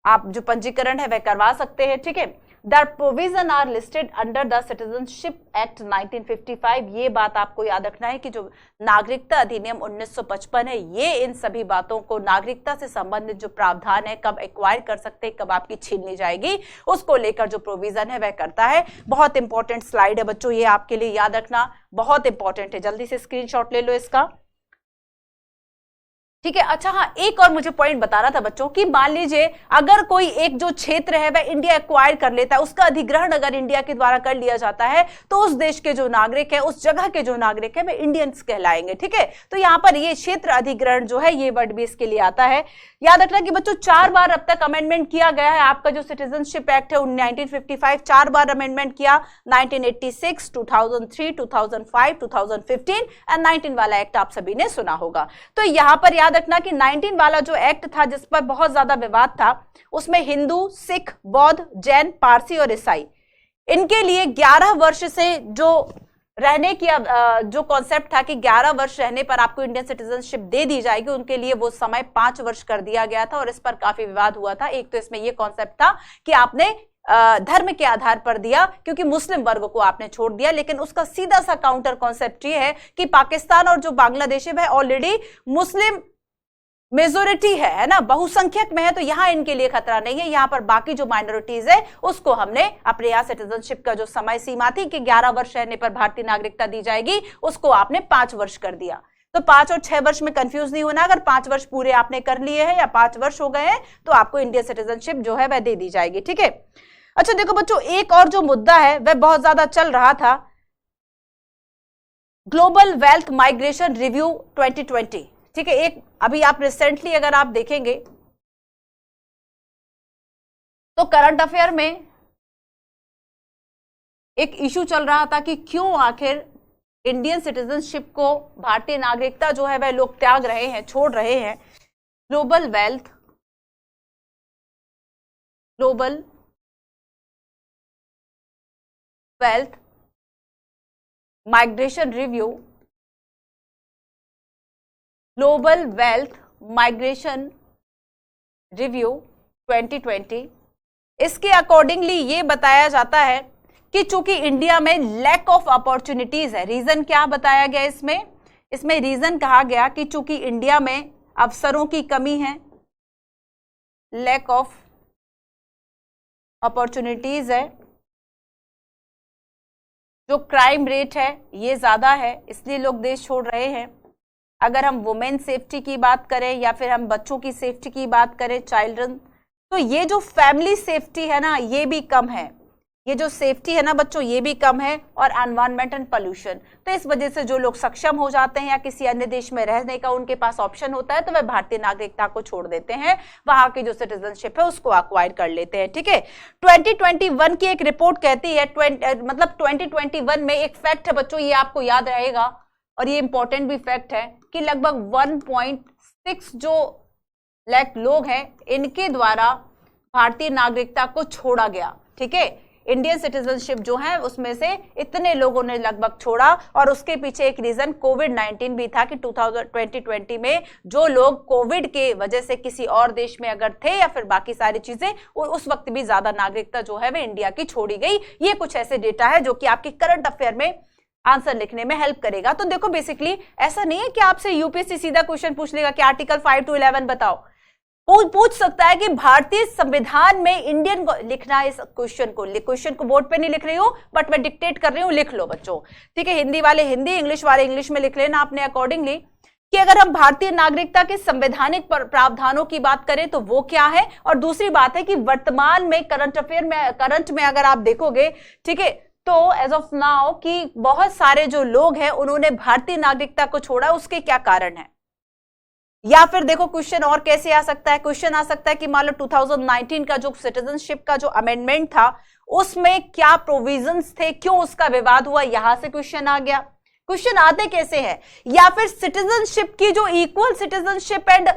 आप जो पंजीकरण है वह करवा सकते हैं, ठीक है। The provision are listed under the citizenship act 1955। ये बात आपको याद रखना है कि जो नागरिकता अधिनियम 1955 है, ये इन सभी बातों को, नागरिकता से संबंधित जो प्रावधान है, कब एक्वायर कर सकते हैं, कब आपकी छीन ली जाएगी, उसको लेकर जो प्रोविजन है वह करता है। बहुत इंपॉर्टेंट स्लाइड है बच्चों, ये आपके लिए याद रखना बहुत इंपॉर्टेंट है। जल्दी से स्क्रीनशॉट ले लो इसका, ठीक है। अच्छा हाँ, एक और मुझे पॉइंट बताना था बच्चों कि मान लीजिए अगर कोई एक जो क्षेत्र है वह इंडिया एक्वायर कर लेता है, उसका अधिग्रहण अगर इंडिया के द्वारा कर लिया जाता है, तो उस देश के जो नागरिक है, उस जगह के जो नागरिक है वह इंडियंस कहलाएंगे, ठीक है। तो यहाँ पर ये क्षेत्र अधिग्रहण जो है ये वर्ड भी इसके लिए आता है। याद रखना कि बच्चों 4 बार अब तक अमेंडमेंट किया गया है। आपका जो सिटीजनशिप एक्ट है 1955 4 बार अमेंडमेंट किया, 1986, 2003, 2005, 2015 एंड 19 वाला एक्ट आप सभी ने सुना होगा। तो यहाँ पर याद रखना कि 19 वाला जो एक्ट था जिस पर बहुत ज्यादा विवाद था, उसमें हिंदू, सिख, बौद्ध, जैन, पारसी और ईसाई, इनके लिए 11 वर्ष से जो रहने की जो कॉन्सेप्ट था कि 11 वर्ष रहने पर आपको इंडियन सिटीजनशिप दे दी जाएगी, उनके लिए वो समय 5 वर्ष कर दिया गया था और इस पर काफी विवाद हुआ था। एक तो इसमें ये कॉन्सेप्ट था कि आपने धर्म के आधार पर दिया क्योंकि मुस्लिम वर्ग को आपने छोड़ दिया, लेकिन उसका सीधा सा काउंटर कॉन्सेप्ट ये है कि पाकिस्तान और जो बांग्लादेश है वह ऑलरेडी मुस्लिम मेजोरिटी है ना, बहुसंख्यक में है, तो यहां इनके लिए खतरा नहीं है। यहां पर बाकी जो माइनॉरिटीज है उसको हमने अपने यहां सिटीजनशिप का जो समय सीमा थी कि 11 वर्ष रहने पर भारतीय नागरिकता दी जाएगी, उसको आपने 5 वर्ष कर दिया। तो 5 और 6 वर्ष में कंफ्यूज नहीं होना, अगर 5 वर्ष पूरे आपने कर लिए हैं या 5 वर्ष हो गए हैं तो आपको इंडियन सिटीजनशिप जो है वह दे दी जाएगी, ठीक है। अच्छा देखो बच्चों, एक और जो मुद्दा है वह बहुत ज्यादा चल रहा था, ग्लोबल वेल्थ माइग्रेशन रिव्यू 2020, ठीक है। एक अभी आप रिसेंटली अगर आप देखेंगे तो करंट अफेयर में एक इशू चल रहा था कि क्यों आखिर इंडियन सिटीजनशिप को, भारतीय नागरिकता जो है वह लोग त्याग रहे हैं, छोड़ रहे हैं। Global wealth migration review, global wealth migration review 2020, इसके अकॉर्डिंगली ये बताया जाता है कि चूंकि इंडिया में लैक ऑफ अपॉर्चुनिटीज है। रीजन क्या बताया गया इसमें रीजन कहा गया कि चूंकि इंडिया में अवसरों की कमी है, लैक ऑफ अपॉर्चुनिटीज है, जो क्राइम रेट है ये ज्यादा है, इसलिए लोग देश छोड़ रहे हैं। अगर हम वुमेन सेफ्टी की बात करें या फिर हम बच्चों की सेफ्टी की बात करें, चिल्ड्रन, तो ये जो फैमिली सेफ्टी है ना ये भी कम है, ये जो सेफ्टी है ना बच्चों ये भी कम है, और एनवायरनमेंट एंड पोल्यूशन। तो इस वजह से जो लोग सक्षम हो जाते हैं या किसी अन्य देश में रहने का उनके पास ऑप्शन होता है तो वह भारतीय नागरिकता को छोड़ देते हैं, वहां की जो सिटीजनशिप है उसको एक्वायर कर लेते हैं, ठीक है। 2021 की एक रिपोर्ट कहती है, 2021 में एक फैक्ट है बच्चों, ये आपको याद रहेगा और ये इंपॉर्टेंट भी फैक्ट है कि लगभग 1.6 जो लाख लोग हैं इनके द्वारा भारतीय नागरिकता को छोड़ा गया, ठीक है। इंडियन सिटीजनशिप जो है उसमें से इतने लोगों ने लगभग छोड़ा, और उसके पीछे एक रीजन कोविड-19 भी था कि 2020 में जो लोग कोविड के वजह से किसी और देश में अगर थे या फिर बाकी सारी चीजें, उस वक्त भी ज्यादा नागरिकता जो है वह इंडिया की छोड़ी गई। ये कुछ ऐसे डेटा है जो कि आपके करंट अफेयर में आंसर लिखने में हेल्प करेगा। तो देखो बेसिकली ऐसा नहीं है कि आपसे यूपीएससी सीधा क्वेश्चन पूछ लेगा कि आर्टिकल 5 to 11 बताओ। पूछ सकता है कि भारतीय संविधान में इंडियन को लिखना है। इस क्वेश्चन को बोर्ड पे नहीं लिख रही हूं, बट मैं डिक्टेट कर रही हूं, लिख लो बच्चों, ठीक है। हिंदी वाले हिंदी, इंग्लिश वाले इंग्लिश में लिख लेना अपने अकॉर्डिंगली कि अगर हम भारतीय नागरिकता के संवैधानिक प्रावधानों की बात करें तो वो क्या है, और दूसरी बात है कि वर्तमान में करंट में अगर आप देखोगे, ठीक है, तो एज ऑफ नाउ कि बहुत सारे जो लोग हैं उन्होंने भारतीय नागरिकता को छोड़ा, उसके क्या कारण है। या फिर देखो क्वेश्चन और कैसे आ सकता है, क्वेश्चन आ सकता है कि मान लो 2019 का जो सिटीजनशिप का जो अमेंडमेंट था उसमें क्या प्रोविजंस थे, क्यों उसका विवाद हुआ, यहां से क्वेश्चन आ गया। क्वेश्चन आते कैसे हैं, या फिर सिटीजनशिप की जो equal citizenship and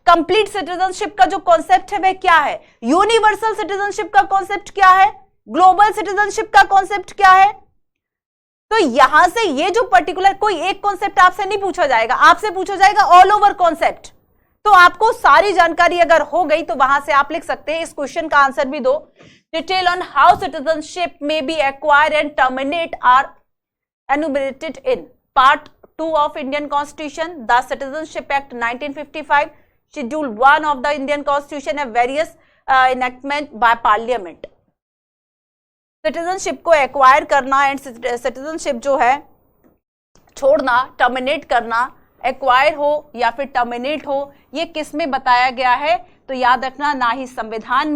complete citizenship का जो कॉन्सेप्ट है वह क्या है, यूनिवर्सल सिटीजनशिप का कॉन्सेप्ट क्या है, ग्लोबल सिटीजनशिप का कॉन्सेप्ट क्या है। तो यहां से ये जो पर्टिकुलर कोई एक कॉन्सेप्ट आपसे नहीं पूछा जाएगा, आपसे पूछा जाएगा ऑल ओवर कॉन्सेप्ट। तो आपको सारी जानकारी अगर हो गई तो वहां से आप लिख सकते हैं। इस क्वेश्चन का आंसर भी दो, detail on how citizenship may be acquire and terminate are enumerated in part 2 of Indian constitution, the citizenship act 1955, schedule 1 of the Indian constitution and various enactment by parliament. Citizenship को acquire करना and citizenship जो है छोड़ना, terminate करना, acquire हो या फिर terminate हो, ये किस में बताया गया है। तो याद रखना, ना ही संविधान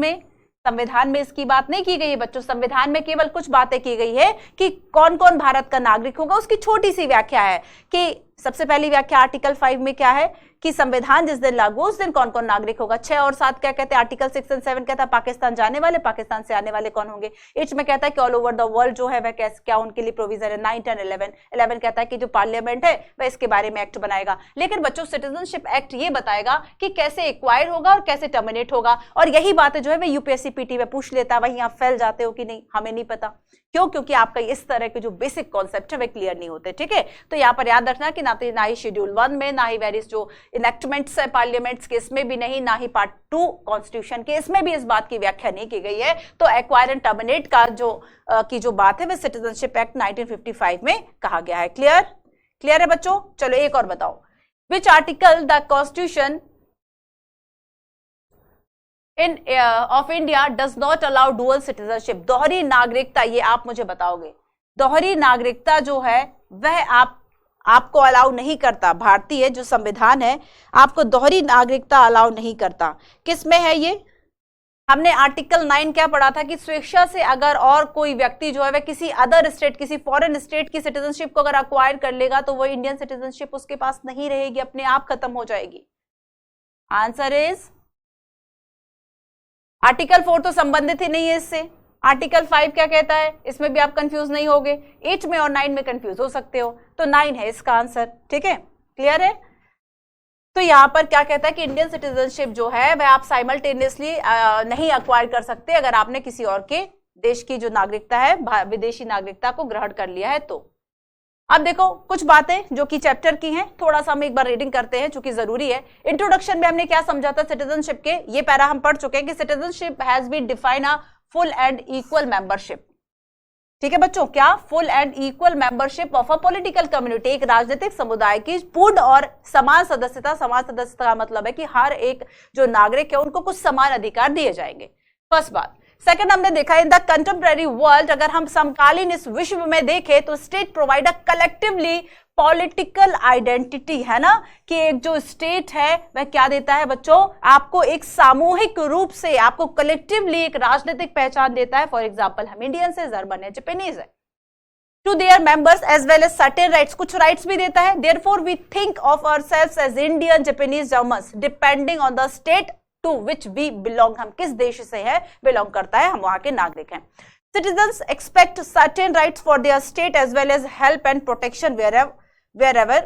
में इसकी बात नहीं की गई है बच्चों। संविधान में केवल कुछ बातें की गई है कि कौन कौन भारत का नागरिक होगा, उसकी छोटी सी व्याख्या है कि सबसे पहली व्याख्या आर्टिकल 5 में क्या है कि संविधान जिस दिन लागू उस दिन कौन कौन नागरिक होगा। 6 और 7 क्या कहते हैं, आर्टिकल 6 और 7 कहता है पाकिस्तान जाने वाले, पाकिस्तान से आने वाले कौन होंगे। 8 में कहता है कि ऑल ओवर द वर्ल्ड जो है वह क्या उनके लिए प्रोविजन है। 9, 10, 11 कहता है कि जो पार्लियामेंट है वह इसके बारे में एक्ट बनाएगा। लेकिन बच्चों सिटीजनशिप एक्ट ये बताएगा कि कैसे एक्वायर होगा और कैसे टर्मिनेट होगा, और यही बातें जो है वह यूपीएससी पीटी में पूछ लेता है। वहीं आप फेल जाते हो कि नहीं, हमें नहीं पता क्यों, क्योंकि आपका इस तरह के जो बेसिक कॉन्सेप्ट है वे क्लियर नहीं होते, ठीक है। तो यहाँ पर याद रखना कि ना ही शेड्यूल 1 में, ना ही वेरियस जो इनेक्टमेंट्स है पार्लियामेंट्स के इसमें भी नहीं, ना ही पार्ट 2 कॉन्स्टिट्यूशन के इसमें भी इस बात की व्याख्या नहीं की गई है। तो एक्वायर एंड टर्मिनेट का जो बात है वह सिटीजनशिप एक्ट 1955 में कहा गया है। क्लियर है बच्चों। चलो एक और बताओ, which article the constitution of India does not allow dual citizenship, दोहरी नागरिकता, ये आप मुझे बताओगे। दोहरी नागरिकता जो है वह आपको अलाउ नहीं करता। भारतीय जो संविधान है आपको दोहरी नागरिकता अलाउ नहीं करता। किस में है ये, हमने आर्टिकल 9 क्या पढ़ा था कि स्वेच्छा से अगर और कोई व्यक्ति जो है वह किसी अदर स्टेट, किसी फॉरेन स्टेट की सिटीजनशिप को अगर अक्वायर कर लेगा तो वो इंडियन सिटीजनशिप उसके पास नहीं रहेगी, अपने आप खत्म हो जाएगी। आंसर इज आर्टिकल 4 तो संबंधित ही नहीं है इससे। आर्टिकल 5 क्या कहता है, इसमें भी आप कंफ्यूज नहीं होगे। 8 में और 9 में कंफ्यूज हो सकते हो, तो 9 है इसका आंसर, ठीक है। क्लियर है। तो यहां पर क्या कहता है कि इंडियन सिटीजनशिप जो है वह आप साइमल्टेनियसली नहीं अक्वायर कर सकते अगर आपने किसी और के देश की जो नागरिकता है, विदेशी नागरिकता को ग्रहण कर लिया है। तो अब देखो कुछ बातें जो कि चैप्टर की हैं, थोड़ा सा हम एक बार रीडिंग करते हैं चूंकि जरूरी है। इंट्रोडक्शन में हमने क्या समझा था सिटीजनशिप के, ये पैरा हम पढ़ चुके हैं कि citizenship has been define a full and equal membership, ठीक है बच्चों, क्या full and equal membership of a political community, एक राजनीतिक समुदाय की पूर्ण और समान सदस्यता। समान सदस्यता का मतलब है कि हर एक जो नागरिक है उनको कुछ समान अधिकार दिए जाएंगे, फर्स्ट बात। सेकंड हमने देखा इन द कंटेम्परेरी वर्ल्ड, अगर हम समकालीन इस विश्व में देखें तो state provide a collectively political identity, है ना, कि एक जो स्टेट है वह क्या देता है बच्चों, आपको एक सामूहिक रूप से, आपको कलेक्टिवली एक राजनीतिक पहचान देता है। फॉर एग्जाम्पल हम इंडियंस है, जर्मन है, जापानीज है। To their members as well as certain rights, कुछ राइट्स भी देता है। Therefore we think of ourselves as Indian, Japanese, Germans, depending on the state to which we belong, हम किस देश से है बिलोंग करता है, हम वहां के नागरिक हैं। Citizens expect certain rights for their state as well as help and protection wherever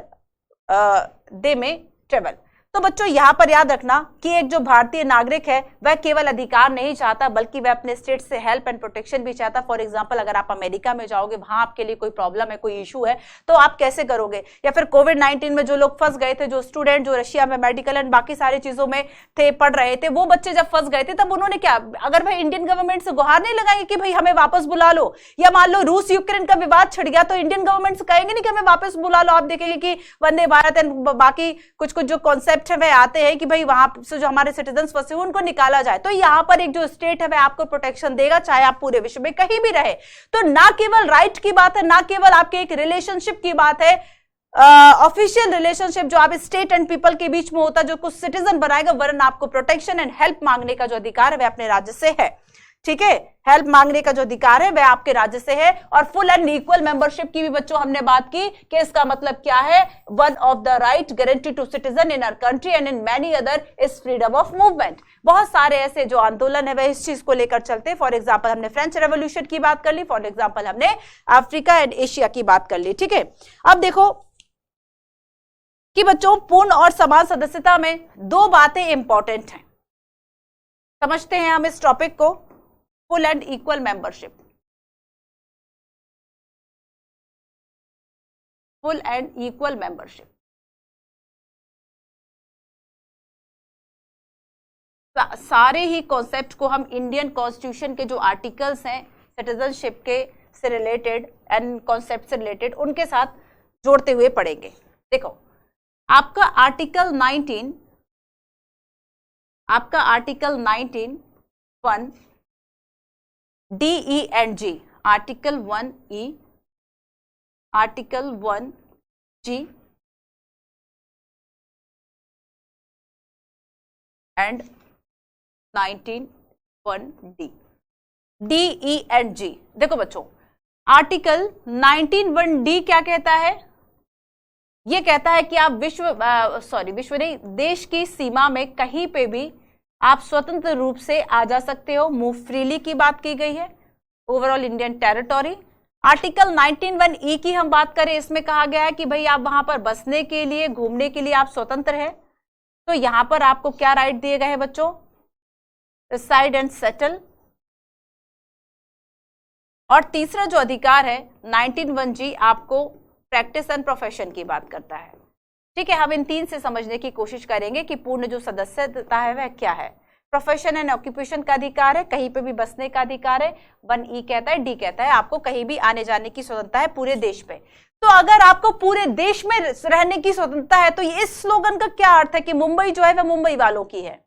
they may travel. तो बच्चों यहाँ पर याद रखना कि एक जो भारतीय नागरिक है वह केवल अधिकार नहीं चाहता बल्कि वह अपने स्टेट से हेल्प एंड प्रोटेक्शन भी चाहता। फॉर एग्जांपल अगर आप अमेरिका में जाओगे, वहां आपके लिए कोई प्रॉब्लम है, कोई इशू है, तो आप कैसे करोगे? या फिर कोविड-19 में जो लोग फंस गए थे, जो स्टूडेंट जो रशिया में मेडिकल एंड बाकी सारी चीजों में थे, पढ़ रहे थे, वो बच्चे जब फंस गए थे तब उन्होंने क्या, अगर भाई इंडियन गवर्नमेंट से गुहार नहीं लगाएंगे कि भाई हमें वापस बुला लो, या मान लो रूस यूक्रेन का विवाद छिड़ गया तो इंडियन गवर्नमेंट से कहेंगे नहीं कि हमें वापस बुला लो। आप देखेंगे कि वंदे भारत एंड बाकी कुछ कुछ जो कॉन्सेप्ट है वह आते हैं कि भाई वहां से जो हमारे सिटीजन्स फंसे हुए उनको निकाला जाए। तो यहाँ पर एक जो स्टेट है वह आपको प्रोटेक्शन देगा, चाहे आप पूरे विश्व में कहीं भी रहे। तो ना केवल राइट की बात है, ना केवल आपके एक रिलेशनशिप की बात है, ऑफिशियल रिलेशनशिप जो आप स्टेट एंड पीपल के बीच में होता है, जो कुछ सिटीजन बनाएगा, वरन आपको प्रोटेक्शन एंड हेल्प मांगने का जो अधिकार है वह अपने राज्य से है। ठीक है, हेल्प मांगने का जो अधिकार है वह आपके राज्य से है। और फुल एंड इक्वल मेंबरशिप की भी बच्चों हमने बात की कि इसका मतलब क्या है, one of the right guarantee to citizen in our country and in many other is freedom of movement. बहुत सारे ऐसे जो आंदोलन है वह इस चीज को लेकर चलते हैं। फॉर एग्जाम्पल हमने फ्रेंच रेवोल्यूशन की बात कर ली, फॉर एग्जाम्पल हमने अफ्रीका एंड एशिया की बात कर ली। ठीक है, अब देखो कि बच्चों पूर्ण और समान सदस्यता में दो बातें इंपॉर्टेंट हैं। समझते हैं हम इस टॉपिक को, full and equal membership. Full and equal membership, सारे ही कॉन्सेप्ट को हम इंडियन कॉन्स्टिट्यूशन के जो आर्टिकल्स हैं सिटीजनशिप के से रिलेटेड एंड कॉन्सेप्ट से रिलेटेड उनके साथ जोड़ते हुए पढ़ेंगे। देखो आपका आर्टिकल 19, आपका article 19(1) D E and G, article 1(e), article 1(g) and 19(1)d, D E and G. देखो बच्चों आर्टिकल 19(1)d क्या कहता है? ये कहता है कि आप विश्व नहीं, देश की सीमा में कहीं पे भी आप स्वतंत्र रूप से आ जा सकते हो, मूव फ्रीली की बात की गई है, overall Indian territory. Article 19(1)e की हम बात करें, इसमें कहा गया है कि भाई आप वहां पर बसने के लिए, घूमने के लिए आप स्वतंत्र है। तो यहां पर आपको क्या राइट दिए गए हैं बच्चों? Reside and settle. और तीसरा जो अधिकार है 19(1)g आपको प्रैक्टिस एंड प्रोफेशन की बात करता है। ठीक है, हम इन तीन से समझने की कोशिश करेंगे कि पूर्ण जो सदस्यता है वह क्या है। प्रोफेशन एंड ऑक्यूपेशन का अधिकार है, कहीं पे भी बसने का अधिकार है। 1(e) कहता है, डी कहता है आपको कहीं भी आने जाने की स्वतंत्रता है पूरे देश पे। तो अगर आपको पूरे देश में रहने की स्वतंत्रता है तो इस स्लोगन का क्या अर्थ है कि मुंबई जो है वह मुंबई वालों की है।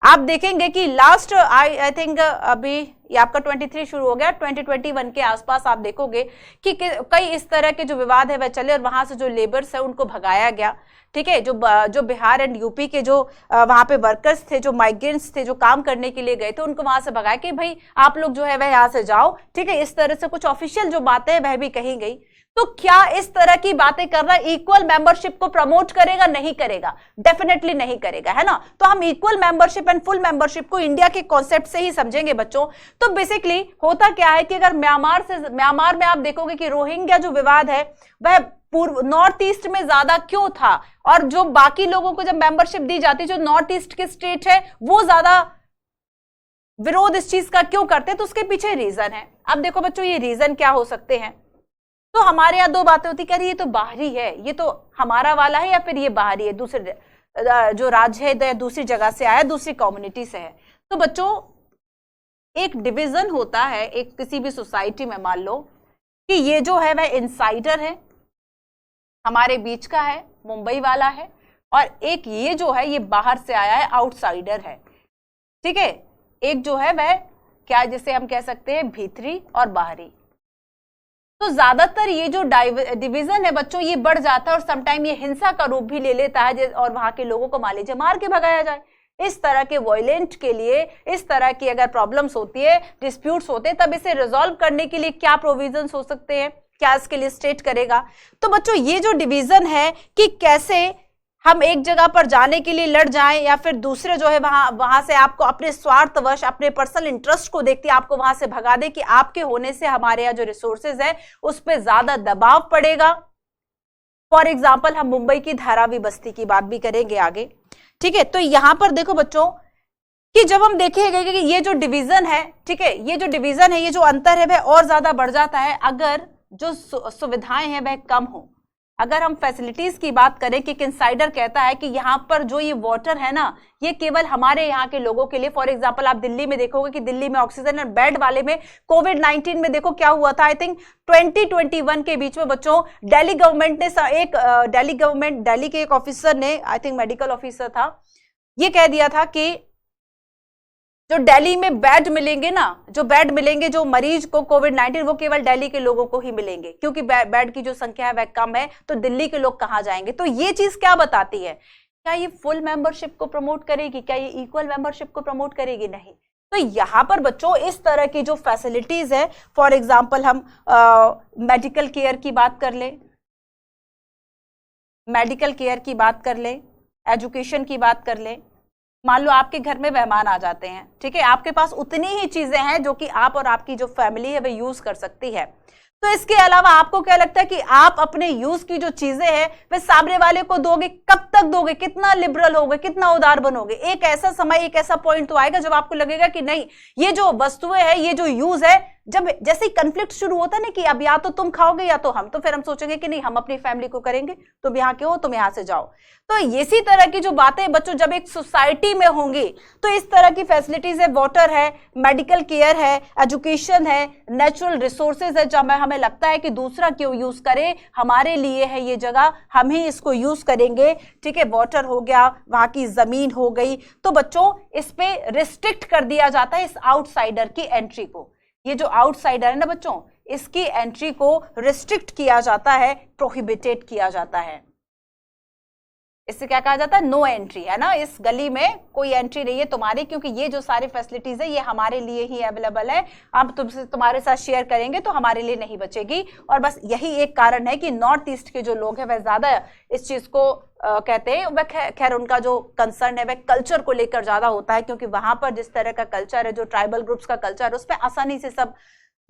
आप देखेंगे कि लास्ट आई थिंक अभी ये आपका 23 शुरू हो गया, 2021 के आसपास आप देखोगे कि कई इस तरह के जो विवाद है वह चले और वहां से जो लेबर्स है उनको भगाया गया। ठीक है, जो बिहार एंड यूपी के जो वहां पे वर्कर्स थे, जो माइग्रेंट्स थे, जो काम करने के लिए गए थे, उनको वहां से भगाया कि भाई आप लोग जो है वह यहाँ से जाओ। ठीक है, इस तरह से कुछ ऑफिशियल जो बातें हैं वह भी कही गई। तो क्या इस तरह की बातें करना इक्वल मेंबरशिप को प्रमोट करेगा? नहीं करेगा, डेफिनेटली नहीं करेगा, है ना। तो हम equal membership and full membership को इंडिया के कॉन्सेप्ट से ही समझेंगे बच्चों। तो बेसिकली होता क्या है कि अगर म्यांमार में आप देखोगे कि रोहिंग्या जो विवाद है वह पूर्व नॉर्थ ईस्ट में ज्यादा क्यों था, और जो बाकी लोगों को जब मेंबरशिप दी जाती है, जो नॉर्थ ईस्ट के स्टेट है वो ज्यादा विरोध इस चीज का क्यों करते हैं, तो उसके पीछे रीजन है। अब देखो बच्चों ये रीजन क्या हो सकते हैं। तो हमारे यहाँ दो बातें होती, कह रही ये तो बाहरी है, ये तो हमारा वाला है, या फिर ये बाहरी है, दूसरे जो राज्य है या दूसरी जगह से आया, दूसरी कम्युनिटी से है। तो बच्चों एक डिवीजन होता है एक किसी भी सोसाइटी में, मान लो कि ये जो है वह इनसाइडर है, हमारे बीच का है, मुंबई वाला है, और एक ये जो है ये बाहर से आया है, आउटसाइडर है। ठीक है, एक जो है वह क्या, जिसे हम कह सकते हैं भीतरी और बाहरी। तो ज्यादातर ये जो डिवीजन है बच्चों ये बढ़ जाता है और समटाइम ये हिंसा का रूप भी ले लेता है, और वहां के लोगों को मान लीजिए मार के भगाया जाए। इस तरह के वॉयलेंट के लिए, इस तरह की अगर प्रॉब्लम्स होती है, डिस्प्यूट्स होते हैं, तब इसे रिजॉल्व करने के लिए क्या प्रोविजंस हो सकते हैं, क्या इसके लिए स्टेट करेगा। तो बच्चों ये जो डिवीजन है कि कैसे हम एक जगह पर जाने के लिए लड़ जाएं, या फिर दूसरे जो है वहां से आपको अपने स्वार्थवश, अपने पर्सनल इंटरेस्ट को देखते आपको वहां से भगा दे कि आपके होने से हमारे यहाँ जो रिसोर्सेज है उस पर ज्यादा दबाव पड़ेगा। फॉर एग्जाम्पल हम मुंबई की धारावी बस्ती की बात भी करेंगे आगे। ठीक है, तो यहां पर देखो बच्चों कि जब हम देखेंगे कि ये जो डिवीजन है, ठीक है, ये जो डिवीजन है, ये जो अंतर है वह और ज्यादा बढ़ जाता है अगर जो सुविधाएं हैं वह कम हो। अगर हम फैसिलिटीज की बात करें कि इंसाइडर कहता है कि यहाँ पर जो ये वाटर है ना, ये केवल हमारे यहाँ के लोगों के लिए, फॉर एग्जांपल आप दिल्ली में देखोगे कि दिल्ली में ऑक्सीजन और बेड वाले में कोविड-19 में देखो क्या हुआ था, आई थिंक 2021 के बीच में बच्चों दिल्ली गवर्नमेंट ने दिल्ली के एक ऑफिसर ने, आई थिंक मेडिकल ऑफिसर था, ये कह दिया था कि जो दिल्ली में बेड मिलेंगे ना, जो बेड मिलेंगे जो मरीज को कोविड-19, वो केवल दिल्ली के लोगों को ही मिलेंगे, क्योंकि बेड की जो संख्या है वह कम है, तो दिल्ली के लोग कहां जाएंगे। तो ये चीज क्या बताती है, क्या ये फुल मेंबरशिप को प्रमोट करेगी, क्या ये इक्वल मेंबरशिप को प्रमोट करेगी? नहीं। तो यहां पर बच्चों इस तरह की जो फैसिलिटीज है, फॉर एग्जाम्पल हम मेडिकल केयर की बात कर ले, मेडिकल केयर की बात कर ले, एजुकेशन की बात कर ले। मान लो आपके घर में मेहमान आ जाते हैं, ठीक है, आपके पास उतनी ही चीजें हैं जो कि आप और आपकी जो फैमिली है वह यूज कर सकती है। तो इसके अलावा आपको क्या लगता है कि आप अपने यूज की जो चीजें हैं वे सामने वाले को दोगे, कब तक दोगे, कितना लिबरल होगे, कितना उदार बनोगे? एक ऐसा समय, एक ऐसा पॉइंट तो आएगा जब आपको लगेगा कि नहीं, ये जो वस्तुएं हैं, ये जो यूज है, जब जैसे ही कंफ्लिक्ट शुरू होता है ना कि अब या तो तुम खाओगे या तो हम, तो फिर हम सोचेंगे कि नहीं, हम अपनी फैमिली को करेंगे, तुम यहाँ के हो, तुम यहाँ से जाओ। तो इसी तरह की जो बातें बच्चों जब एक सोसाइटी में होंगी तो इस तरह की फैसिलिटीज है, वाटर है, मेडिकल केयर है, एजुकेशन है, नेचुरल रिसोर्सेज है, जब हमें लगता है कि दूसरा क्यों यूज करे, हमारे लिए है ये जगह, हम ही इसको यूज करेंगे, ठीक है, वाटर हो गया, वहां की जमीन हो गई, तो बच्चों इस पे रिस्ट्रिक्ट कर दिया जाता है इस आउटसाइडर की एंट्री को। ये जो आउटसाइडर है ना बच्चों, इसकी एंट्री को रिस्ट्रिक्ट किया जाता है, प्रोहिबिटेड किया जाता है। इससे क्या कहा जाता है? नो एंट्री, है ना, इस गली में कोई एंट्री नहीं है तुम्हारी, क्योंकि ये जो सारी फैसिलिटीज है ये हमारे लिए ही अवेलेबल है, हम तुमसे तुम्हारे साथ शेयर करेंगे तो हमारे लिए नहीं बचेगी। और बस यही एक कारण है कि नॉर्थ ईस्ट के जो लोग हैं वह ज्यादा इस चीज को कहते हैं, वह खैर उनका जो कंसर्न है वह कल्चर को लेकर ज्यादा होता है, क्योंकि वहां पर जिस तरह का कल्चर है, जो ट्राइबल ग्रुप्स का कल्चर है, उस पर आसानी से सब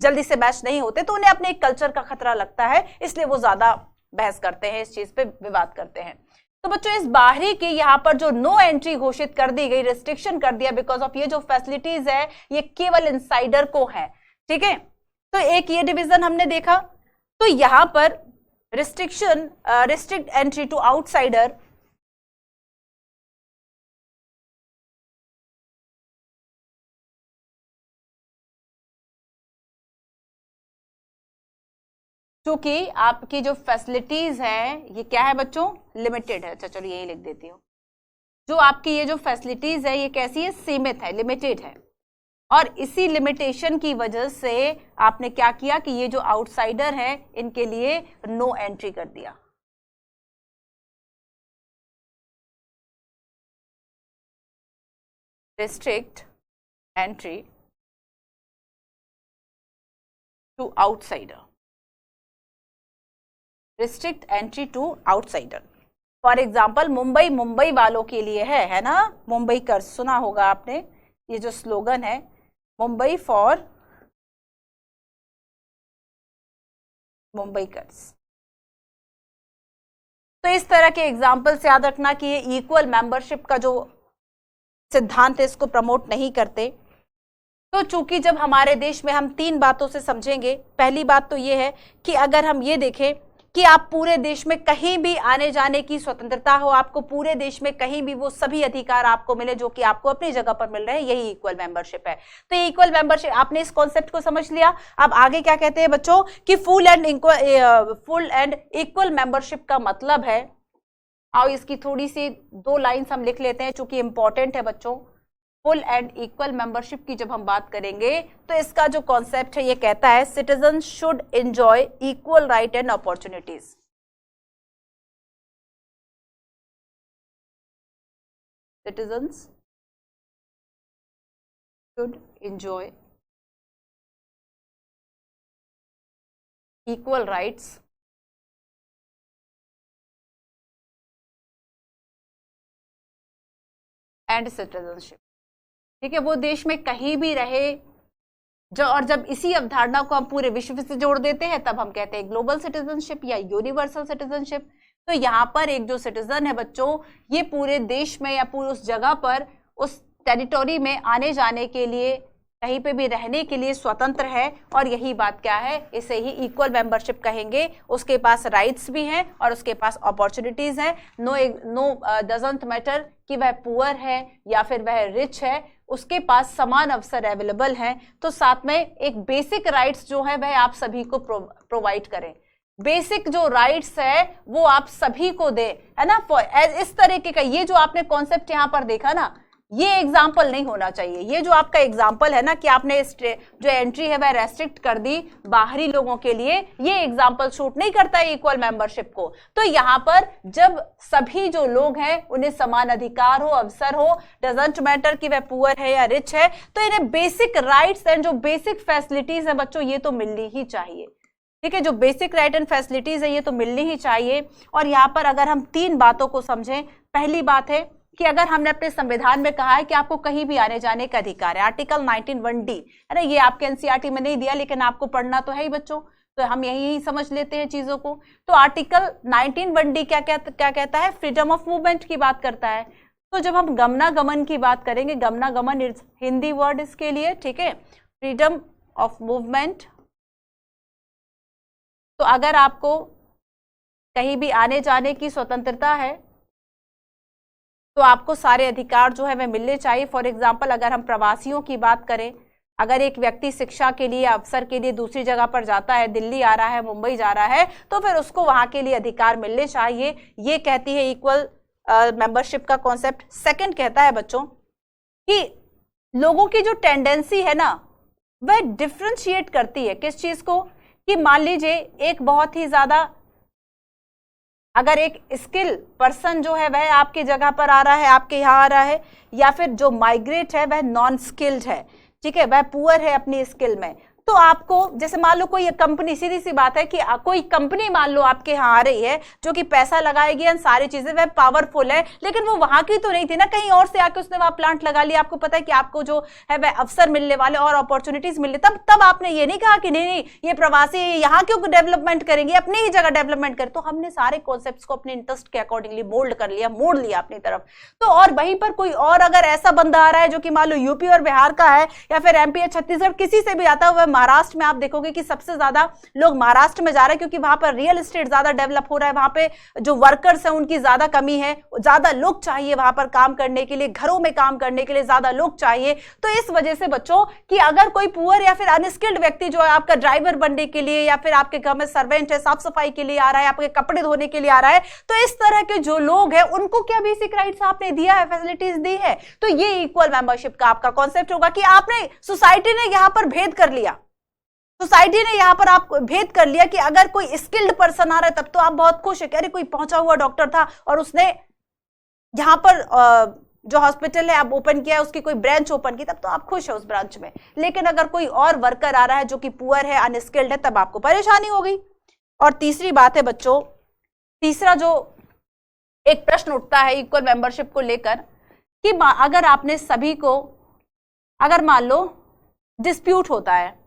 जल्दी से मैच नहीं होते, तो उन्हें अपने एक कल्चर का खतरा लगता है, इसलिए वो ज्यादा बहस करते हैं, इस चीज पे विवाद करते हैं। तो बच्चों इस बाहरी की यहाँ पर जो नो एंट्री घोषित कर दी गई, रिस्ट्रिक्शन कर दिया, बिकॉज ऑफ ये जो फैसिलिटीज है ये केवल इनसाइडर को है, ठीक है। तो एक ये डिवीजन हमने देखा। तो यहां पर रिस्ट्रिक्ट एंट्री टू आउटसाइडर, क्योंकि आपकी जो फैसिलिटीज है ये क्या है बच्चों? लिमिटेड है। अच्छा चलो यही लिख देती हूँ, जो आपकी ये जो फैसिलिटीज है ये कैसी है? सीमित है, लिमिटेड है। और इसी लिमिटेशन की वजह से आपने क्या किया कि ये जो आउटसाइडर है इनके लिए नो एंट्री कर दिया। Restrict entry to outsider, restrict entry to outsider. For example Mumbai वालों के लिए है ना, मुंबई कर सुना होगा आपने, ये जो स्लोगन है मुंबई फॉर मुंबईकर्स। तो इस तरह के एग्जाम्पल्स याद रखना कि ये इक्वल मेंबरशिप का जो सिद्धांत है इसको प्रमोट नहीं करते। तो चूंकि जब हमारे देश में हम 3 बातों से समझेंगे, पहली बात तो ये है कि अगर हम ये देखें कि आप पूरे देश में कहीं भी आने जाने की स्वतंत्रता हो, आपको पूरे देश में कहीं भी वो सभी अधिकार आपको मिले जो कि आपको अपनी जगह पर मिल रहे हैं, यही इक्वल मेंबरशिप है। तो ये इक्वल मेंबरशिप, आपने इस कॉन्सेप्ट को समझ लिया। अब आगे क्या कहते हैं बच्चों कि फुल एंड इक्वल मेंबरशिप का मतलब है, आओ इसकी थोड़ी सी 2 लाइन्स हम लिख लेते हैं चूंकि इंपॉर्टेंट है बच्चों। फुल एंड इक्वल मेंबरशिप की जब हम बात करेंगे तो इसका जो कॉन्सेप्ट है ये कहता है citizen should enjoy equal right and opportunities. Citizens should enjoy equal rights and citizenship. ठीक है, वो देश में कहीं भी रहे जो, और जब इसी अवधारणा को हम पूरे विश्व से जोड़ देते हैं तब हम कहते हैं ग्लोबल सिटीजनशिप या यूनिवर्सल सिटीजनशिप। तो यहाँ पर एक जो सिटीजन है बच्चों, ये पूरे देश में या पूरे उस जगह पर, उस टेरिटोरी में आने जाने के लिए, कहीं पे भी रहने के लिए स्वतंत्र है। और यही बात क्या है, इसे ही इक्वल मेंबरशिप कहेंगे। उसके पास राइट्स भी हैं और उसके पास अपॉर्चुनिटीज हैं। नो डजंट मैटर कि वह पुअर है या फिर वह रिच है, उसके पास समान अवसर अवेलेबल हैं। तो साथ में एक बेसिक राइट्स जो है वह आप सभी को प्रोवाइड करें। बेसिक जो राइट्स है वो आप सभी को दे, है ना। इस तरीके का ये जो आपने कॉन्सेप्ट यहाँ पर देखा ना, ये एग्जाम्पल नहीं होना चाहिए। ये जो आपका एग्जाम्पल है ना कि आपने जो एंट्री है वह रेस्ट्रिक्ट कर दी बाहरी लोगों के लिए, ये एग्जाम्पल शूट नहीं करता है इक्वल मेंबरशिप को। तो यहाँ पर जब सभी जो लोग हैं उन्हें समान अधिकार हो, अवसर हो, डजंट मैटर कि वह पुअर है या रिच है, तो इन्हें बेसिक राइट्स एंड जो बेसिक फैसिलिटीज है बच्चों, ये तो मिलनी ही चाहिए। ठीक है, जो बेसिक राइट एंड फैसिलिटीज है ये तो मिलनी ही चाहिए। और यहाँ पर अगर हम 3 बातों को समझें, पहली बात है कि अगर हमने अपने संविधान में कहा है कि आपको कहीं भी आने जाने का अधिकार है, आर्टिकल 19(1)(d) है ना, ये आपके एनसीईआरटी में नहीं दिया लेकिन आपको पढ़ना तो है ही बच्चों, तो हम यही समझ लेते हैं चीजों को। तो आर्टिकल 19(1)(d) क्या कहता है, फ्रीडम ऑफ मूवमेंट की बात करता है। तो जब हम गमनागमन की बात करेंगे, गमनागमन हिंदी वर्ड इसके लिए, ठीक है, फ्रीडम ऑफ मूवमेंट। तो अगर आपको कहीं भी आने जाने की स्वतंत्रता है तो आपको सारे अधिकार जो है वह मिलने चाहिए। फॉर एग्जाम्पल अगर हम प्रवासियों की बात करें, अगर एक व्यक्ति शिक्षा के लिए, अवसर के लिए दूसरी जगह पर जाता है, दिल्ली आ रहा है, मुंबई जा रहा है, तो फिर उसको वहां के लिए अधिकार मिलने चाहिए। ये कहती है इक्वल मेंबरशिप का कॉन्सेप्ट। सेकंड कहता है बच्चों कि लोगों की जो टेंडेंसी है ना वह डिफ्रेंशिएट करती है किस चीज को, कि मान लीजिए एक बहुत ही ज्यादा, अगर एक स्किल पर्सन जो है वह आपकी जगह पर आ रहा है, आपके यहाँ आ रहा है, या फिर जो माइग्रेट है वह नॉन स्किल्ड है, ठीक है, वह पुअर है अपनी स्किल में, तो आपको जैसे मान लो कोई कंपनी, सीधी सी बात है कि कोई कंपनी मान लो आपके यहाँ आ रही है जो कि पैसा लगाएगी और सारी चीजें, वह पावरफुल है, लेकिन वो वहां की तो नहीं थी ना, कहीं और से आके उसने वहां प्लांट लगा लिया। आपको पता है कि आपको जो है वह अवसर मिलने वाले और अपॉर्चुनिटीज मिलने, तब आपने ये नहीं कहा कि नहीं ये प्रवासी यहाँ क्यों डेवलपमेंट करेंगे, अपनी ही जगह डेवलपमेंट करें। तो हमने सारे कॉन्सेप्ट को अपने इंटरेस्ट के अकॉर्डिंगली मोल्ड कर लिया, मोड़ लिया अपनी तरफ। तो और वहीं पर कोई और अगर ऐसा बंदा आ रहा है जो कि मान लो यूपी और बिहार का है, या फिर एमपी या छत्तीसगढ़, किसी से भी आता है, वह महाराष्ट्र में, आप देखोगे कि सबसे ज्यादा लोग महाराष्ट्र में जा रहे हैं क्योंकि वहां पर रियल एस्टेट ज्यादा डेवलप हो रहा है, वहां पे जो वर्कर्स हैं उनकी ज्यादा कमी है, ज्यादा लोग चाहिए वहां पर काम करने के लिए, घरों में काम करने के लिए ज्यादा लोग चाहिए। तो इस वजह से बच्चों कि अगर कोई पुअर या फिर अनस्किल्ड व्यक्ति जो है आपका ड्राइवर बनने के लिए या फिर आपके घर में सर्वेंट है, साफ सफाई के लिए आ रहा है, आपके कपड़े धोने के लिए आ रहा है, तो इस तरह के जो लोग हैं उनको क्या बेसिक राइट्स आपने दिया है, फैसिलिटीज दी है। तो ये इक्वल मेंबरशिप का आपका कॉन्सेप्ट होगा कि आपने, सोसाइटी ने यहां पर भेद कर लिया, सोसाइटी ने यहां पर आप भेद कर लिया कि अगर कोई स्किल्ड पर्सन आ रहा है तब तो आप बहुत खुश है कि अरे कोई पहुंचा हुआ डॉक्टर था और उसने यहां पर जो हॉस्पिटल है आप ओपन किया, उसकी कोई ब्रांच ओपन की, तब तो आप खुश है उस ब्रांच में। लेकिन अगर कोई और वर्कर आ रहा है जो कि पुअर है, अनस्किल्ड है, तब आपको परेशानी होगी। और तीसरी बात है बच्चों, तीसरा जो एक प्रश्न उठता है इक्वल मेंबरशिप को लेकर कि अगर आपने सभी को, अगर मान लो डिस्प्यूट होता है,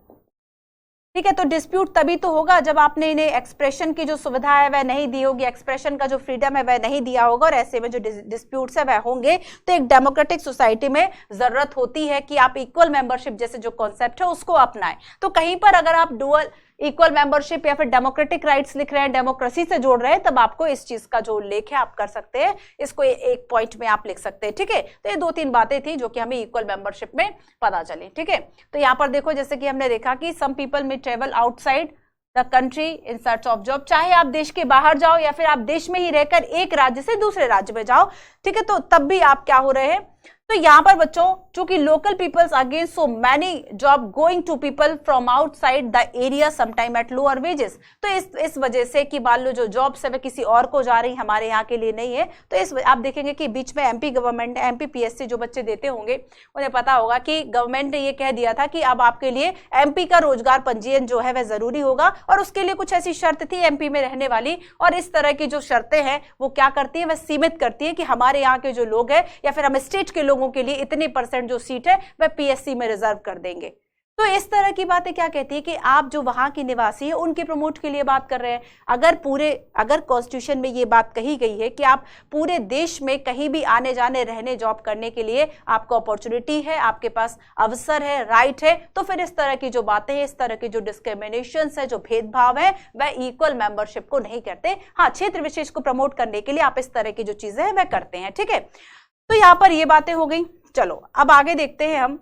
ठीक है, तो डिस्प्यूट तभी तो होगा जब आपने इन्हें एक्सप्रेशन की जो सुविधा है वह नहीं दी होगी, एक्सप्रेशन का जो फ्रीडम है वह नहीं दिया होगा, और ऐसे में जो डिस्प्यूट्स है वह होंगे। तो एक डेमोक्रेटिक सोसाइटी में जरूरत होती है कि आप इक्वल मेंबरशिप जैसे जो कॉन्सेप्ट है उसको अपनाएं। तो कहीं पर अगर आप डुअल इक्वल मेंबरशिप या फिर डेमोक्रेटिक राइट्स लिख रहे हैं, डेमोक्रेसी से जोड़ रहे हैं, तब आपको इस चीज का जो उल्लेख है आप कर सकते हैं, इसको एक पॉइंट में आप लिख सकते हैं। ठीक है, तो ये 2-3 बातें थी जो कि हमें इक्वल मेंबरशिप में पता चली। ठीक है, तो यहाँ पर देखो जैसे कि हमने देखा कि सम पीपल में travel outside the country in search of job, चाहे आप देश के बाहर जाओ या फिर आप देश में ही रहकर एक राज्य से दूसरे राज्य में जाओ, ठीक है, तो तब भी आप क्या हो रहे हैं। तो यहाँ पर बच्चों चूंकि local peoples against so many job going to people from outside the area sometime at lower wages, तो इस वजह से कि मान लो जो जॉब्स है वे किसी और को जा रही, हमारे यहाँ के लिए नहीं है। तो इस आप देखेंगे कि बीच में एमपी गवर्नमेंट, एमपी पीएससी जो बच्चे देते होंगे उन्हें पता होगा कि गवर्नमेंट ने ये कह दिया था कि अब आपके लिए एमपी का रोजगार पंजीयन जो है वह जरूरी होगा, और उसके लिए कुछ ऐसी शर्त थी एमपी में रहने वाली, और इस तरह की जो शर्तें हैं वो क्या करती है, वह सीमित करती है कि हमारे यहाँ के जो लोग हैं या फिर हम स्टेट के लोगों के लिए इतने % जो सीट है वह पीएससी में रिजर्व कर देंगे। तो इस तरह की बातें क्या कहती है कि आप जो वहां के निवासी है उनके प्रमोट के लिए बात कर रहे हैं। अगर कॉन्स्टिट्यूशन में ये बात कही गई है कि आप पूरे देश में कहीं भी आने जाने रहने जॉब करने के लिए आपको अपॉर्चुनिटी है, आपके पास अवसर है, राइट है, तो फिर इस तरह की जो बातें हैं, इस तरह की जो डिस्क्रिमिनेशन है, जो भेदभाव है, वह इक्वल मेंबरशिप को नहीं करते। हाँ, क्षेत्र विशेष को प्रमोट करने के लिए आप इस तरह की जो चीजें हैं वह करते हैं। ठीक है, तो यहां पर ये बातें हो गई। चलो अब आगे देखते हैं हम।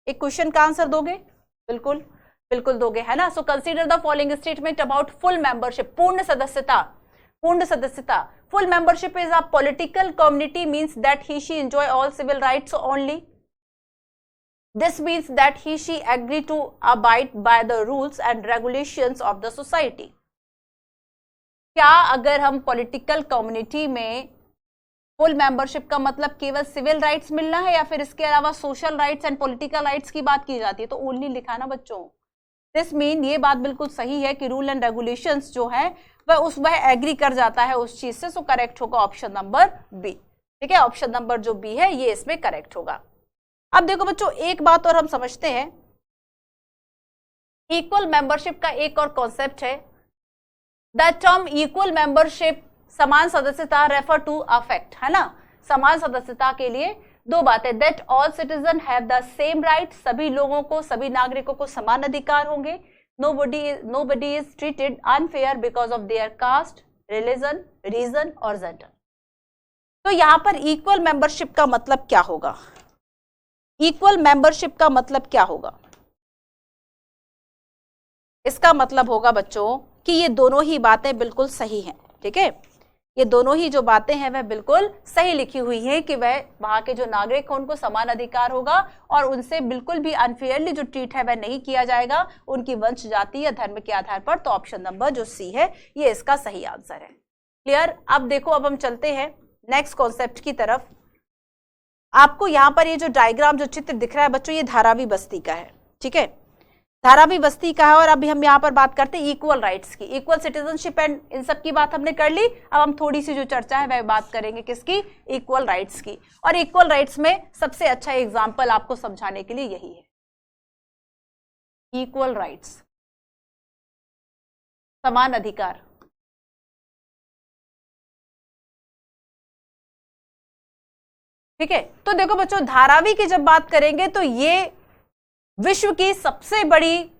एक क्वेश्चन का आंसर दोगे? बिल्कुल बिल्कुल दोगे, है ना। So consider the following statement about full membership, पूर्ण सदस्यता। पूर्ण सदस्यता, full membership is a political community means that he she enjoy all civil rights only. This means that he she agree to abide by the rules and regulations of the society. क्या अगर हम political community में full membership का मतलब केवल civil rights मिलना है या फिर इसके अलावा social rights and political rights की बात की जाती है? तो ओनली लिखा ना बच्चों। दिस मीन ये बात बिल्कुल सही है कि रूल एंड रेगुलेशंस जो है वह एग्री कर जाता है उस चीज से। सो करेक्ट होगा ऑप्शन नंबर बी। ठीक है, ऑप्शन नंबर जो बी है ये इसमें करेक्ट होगा। अब देखो बच्चों, एक बात और हम समझते हैं, इक्वल मेंबरशिप का एक और कॉन्सेप्ट है। द टर्म इक्वल मेंबरशिप, समान सदस्यता, रेफर टू अफेक्ट, है ना। समान सदस्यता के लिए दो बातें, that all citizen have the same right, सभी लोगों को, सभी नागरिकों को समान अधिकार होंगे। Nobody is treated unfair because of their caste, religion, region और जेंडर। तो यहां पर इक्वल मेंबरशिप का मतलब क्या होगा? इक्वल मेंबरशिप का मतलब क्या होगा? इसका मतलब होगा बच्चों कि ये दोनों ही बातें बिल्कुल सही हैं। ठीक है, ये दोनों ही जो बातें हैं वह बिल्कुल सही लिखी हुई है कि वह वहां के जो नागरिक हैं उनको समान अधिकार होगा और उनसे बिल्कुल भी अनफेयरली जो ट्रीट है वह नहीं किया जाएगा उनकी वंश, जाति या धर्म के आधार पर। तो ऑप्शन नंबर जो सी है ये इसका सही आंसर है। क्लियर? अब देखो, अब हम चलते हैं नेक्स्ट कॉन्सेप्ट की तरफ। आपको यहाँ पर ये जो डायग्राम, जो चित्र दिख रहा है बच्चों, ये धारावी बस्ती का है। ठीक है, धारावी बस्ती का है। और अभी हम यहाँ पर बात करते हैं इक्वल राइट्स की, इक्वल सिटीजनशिप एंड इन सब की बात हमने कर ली। अब हम थोड़ी सी जो चर्चा है वह बात करेंगे किसकी? इक्वल राइट्स की। और इक्वल राइट्स में सबसे अच्छा एग्जांपल आपको समझाने के लिए यही है, इक्वल राइट्स, समान अधिकार। ठीक है, तो देखो बच्चों, धारावी की जब बात करेंगे तो ये विश्व की सबसे बड़ी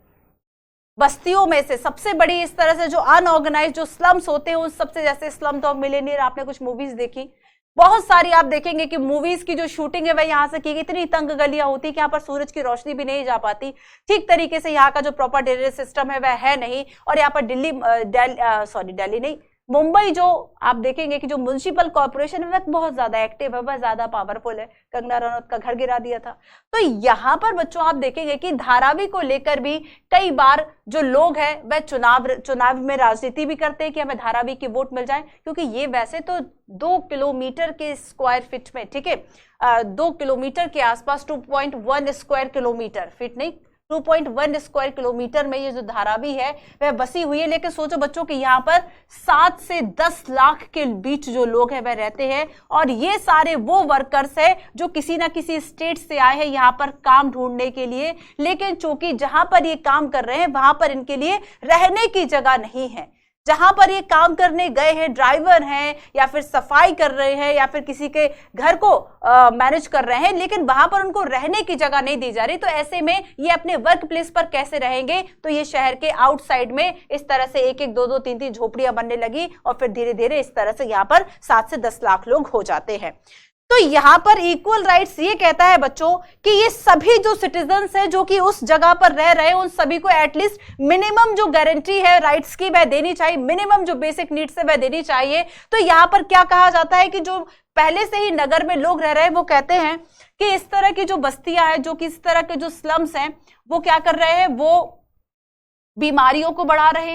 बस्तियों में से सबसे बड़ी, इस तरह से जो अनऑर्गेनाइज जो स्लम्स होते हैं उस सबसे, जैसे स्लम डॉग मिलेनियर, आपने कुछ मूवीज देखी, बहुत सारी आप देखेंगे कि मूवीज की जो शूटिंग है वह यहाँ से की गई। इतनी तंग गलियां होती कि यहाँ पर सूरज की रोशनी भी नहीं जा पाती। ठीक तरीके से यहाँ का जो प्रॉपर ड्रेनेज सिस्टम है वह है नहीं। और यहाँ पर दिल्ली नहीं, मुंबई जो आप देखेंगे कि जो म्युनिसिपल कॉर्पोरेशन है वह बहुत ज्यादा एक्टिव है, वह ज्यादा पावरफुल है। कंगना रनौत का घर गिरा दिया था। तो यहाँ पर बच्चों आप देखेंगे कि धारावी को लेकर भी कई बार जो लोग हैं वह चुनाव में राजनीति भी करते हैं कि हमें धारावी की वोट मिल जाए, क्योंकि ये वैसे तो 2 किलोमीटर के स्क्वायर फीट में, ठीक है, 2 किलोमीटर के आसपास, 2.1 स्क्वायर किलोमीटर, फीट नहीं, 2.1 स्क्वायर किलोमीटर में ये जो धारावी है वह बसी हुई है। लेकिन सोचो बच्चों कि यहाँ पर 7 से 10 लाख के बीच जो लोग हैं वह रहते हैं। और ये सारे वो वर्कर्स हैं जो किसी ना किसी स्टेट से आए हैं यहाँ पर काम ढूंढने के लिए। लेकिन चूंकि जहां पर ये काम कर रहे हैं वहां पर इनके लिए रहने की जगह नहीं है। जहां पर ये काम करने गए हैं, ड्राइवर हैं या फिर सफाई कर रहे हैं या फिर किसी के घर को मैनेज कर रहे हैं, लेकिन वहां पर उनको रहने की जगह नहीं दी जा रही। तो ऐसे में ये अपने वर्क प्लेस पर कैसे रहेंगे? तो ये शहर के आउटसाइड में इस तरह से 1-1, 2-2, 3-3 झोपड़ियां बनने लगी और फिर धीरे धीरे इस तरह से यहाँ पर 7 से 10 लाख लोग हो जाते हैं। तो यहां पर इक्वल राइट्स ये कहता है बच्चों कि ये सभी जो सिटीजन्स हैं जो कि उस जगह पर रह रहे हैं उन सभी को एटलीस्ट मिनिमम जो गारंटी है राइट्स की वह देनी चाहिए, मिनिमम जो बेसिक नीड्स है वह देनी चाहिए। तो यहां पर क्या कहा जाता है कि जो पहले से ही नगर में लोग रह रहे हैं वो कहते हैं कि इस तरह की जो बस्तियां हैं, जो कि इस तरह के जो स्लम्स हैं, वो क्या कर रहे हैं, वो बीमारियों को बढ़ा रहे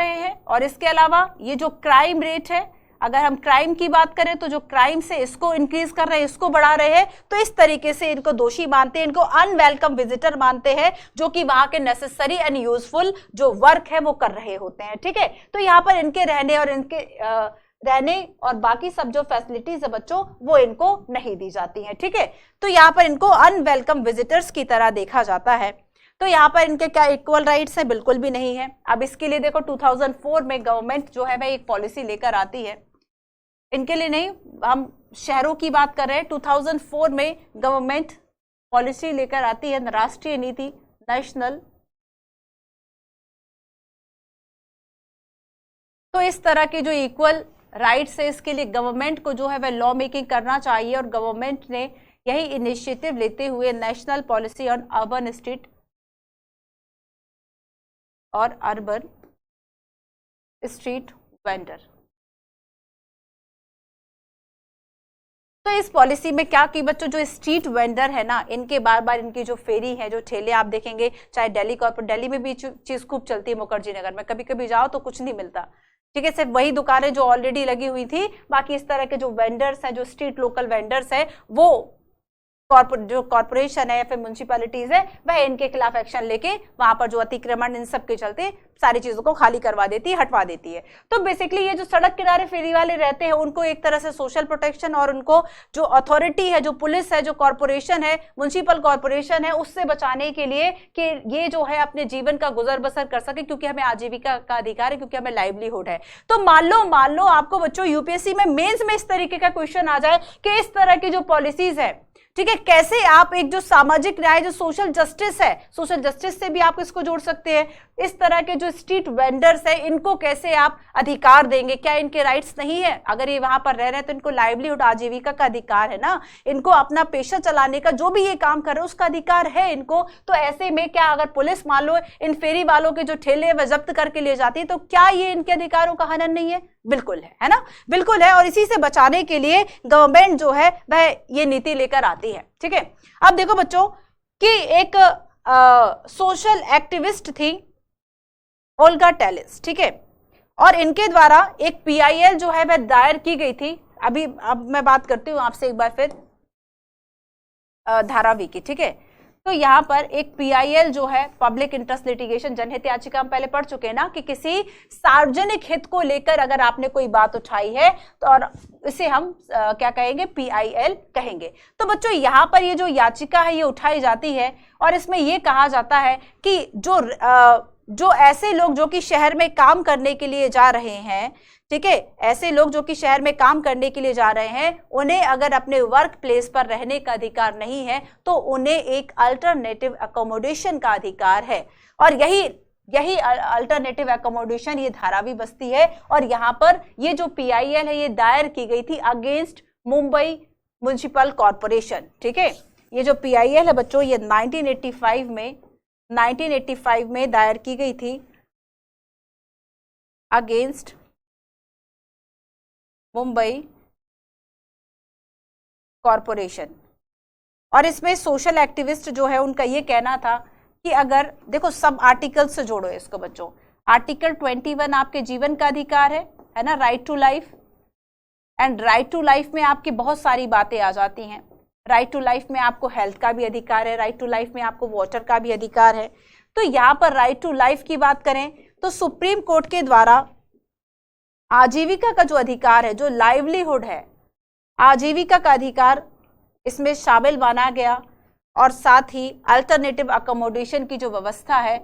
हैं, और इसके अलावा ये जो क्राइम रेट है, अगर हम क्राइम की बात करें तो जो क्राइम से इसको इंक्रीज कर रहे हैं, इसको बढ़ा रहे हैं। तो इस तरीके से इनको दोषी मानते हैं, इनको अनवेलकम विजिटर मानते हैं, जो कि वहां के नेसेसरी एंड यूजफुल जो वर्क है वो कर रहे होते हैं। ठीक है, तो यहाँ पर इनके रहने और इनके रहने और बाकी सब जो फैसिलिटीज है बच्चों वो इनको नहीं दी जाती हैं। ठीक है, तो यहाँ पर इनको अनवेलकम विजिटर्स की तरह देखा जाता है। तो यहाँ पर इनके क्या इक्वल राइट्स हैं? बिल्कुल भी नहीं है। अब इसके लिए देखो 2004 में गवर्नमेंट जो है वह एक पॉलिसी लेकर आती है, इनके लिए नहीं, हम शहरों की बात कर रहे हैं। 2004 में गवर्नमेंट पॉलिसी लेकर आती है, राष्ट्रीय नीति, नेशनल। तो इस तरह के जो इक्वल राइट्स है इसके लिए गवर्नमेंट को जो है वह लॉ मेकिंग करना चाहिए, और गवर्नमेंट ने यही इनिशिएटिव लेते हुए national policy on urban street और अर्बन स्ट्रीट वेंडर। तो इस पॉलिसी में क्या कि बच्चों जो स्ट्रीट वेंडर है ना, इनके बार बार इनकी जो फेरी है, जो ठेले आप देखेंगे, चाहे दिल्ली में भी चीज खूब चलती है, मुखर्जी नगर में कभी कभी जाओ तो कुछ नहीं मिलता। ठीक है, सिर्फ वही दुकानें जो ऑलरेडी लगी हुई थी, बाकी इस तरह के जो वेंडर्स हैं, जो स्ट्रीट लोकल वेंडर्स हैं, वो जो कॉर्पोरेशन है या फिर म्युनिसिपैलिटीज है वह इनके खिलाफ एक्शन लेके वहां पर जो अतिक्रमण इन सब के चलते सारी चीजों को खाली करवा देती है, हटवा देती है। तो बेसिकली ये जो सड़क किनारे फेरी वाले रहते हैं उनको एक तरह से सोशल प्रोटेक्शन, और उनको जो अथॉरिटी है, जो पुलिस है, जो कॉर्पोरेशन है, म्युनिसिपल कॉर्पोरेशन है, उससे बचाने के लिए कि ये जो है अपने जीवन का गुजर बसर कर सके, क्योंकि हमें आजीविका का अधिकार है, क्योंकि हमें लाइवलीहुड है। तो मान लो आपको बच्चों यूपीएससी में मेंस में इस तरीके का क्वेश्चन आ जाए कि इस तरह की जो पॉलिसीज है, ठीक है, कैसे आप एक जो सामाजिक न्याय, जो सोशल जस्टिस है, सोशल जस्टिस से भी आप इसको जोड़ सकते हैं, इस तरह के जो स्ट्रीट वेंडर्स है इनको कैसे आप अधिकार देंगे? क्या इनके राइट्स नहीं है? अगर ये वहां पर रह रहे हैं तो इनको लाइवलीहुड, आजीविका का अधिकार है ना, इनको अपना पेशा चलाने का, जो भी ये काम कर रहे हैं उसका अधिकार है इनको। तो ऐसे में क्या अगर पुलिस मान लो इन फेरी वालों के जो ठेले वह जब्त करके ले जाती है, तो क्या ये इनके अधिकारों का हनन नहीं है? बिल्कुल है ना, बिल्कुल है। और इसी से बचाने के लिए गवर्नमेंट जो है वह ये नीति लेकर आती है। ठीक है, अब देखो बच्चों कि एक सोशल एक्टिविस्ट थी ओल्गा टेलिस, ठीक है, और इनके द्वारा एक पीआईएल जो है वह दायर की गई थी। अब मैं बात करती हूं आपसे एक बार फिर धारावी की। ठीक है, तो यहाँ पर एक पीआईएल जो है पब्लिक इंटरेस्ट लिटिगेशन, जनहित याचिका हम पहले पढ़ चुके हैं ना, कि किसी सार्वजनिक हित को लेकर अगर आपने कोई बात उठाई है तो और इसे हम क्या कहेंगे? पीआईएल कहेंगे। तो बच्चों यहाँ पर ये जो याचिका है ये उठाई जाती है, और इसमें ये कहा जाता है कि जो ऐसे लोग जो कि शहर में काम करने के लिए जा रहे हैं, ठीक है, ऐसे लोग जो कि शहर में काम करने के लिए जा रहे हैं, उन्हें अगर अपने वर्क प्लेस पर रहने का अधिकार नहीं है तो उन्हें एक अल्टरनेटिव अकोमोडेशन का अधिकार है। और यही अल्टरनेटिव अकोमोडेशन ये धारावी बस्ती है। और यहाँ पर ये जो पीआईएल है ये दायर की गई थी अगेंस्ट मुंबई म्युनिसिपल कॉर्पोरेशन। ठीक है, ये जो पीआईएल है बच्चों ये 1985 में दायर की गई थी अगेंस्ट मुंबई कॉर्पोरेशन। और इसमें सोशल एक्टिविस्ट जो है उनका ये कहना था कि अगर देखो सब आर्टिकल से जोड़ो इसको बच्चों, आर्टिकल 21 आपके जीवन का अधिकार है ना, right to life, and right to life में आपकी बहुत सारी बातें आ जाती हैं। राइट टू लाइफ में आपको हेल्थ का भी अधिकार है, राइट टू लाइफ में आपको वाटर का भी अधिकार है। तो यहाँ पर राइट टू लाइफ की बात करें तो सुप्रीम कोर्ट के द्वारा आजीविका का जो अधिकार है, जो लाइवलीहुड है, आजीविका का अधिकार इसमें शामिल माना गया, और साथ ही अल्टरनेटिव अकोमोडेशन की जो व्यवस्था है,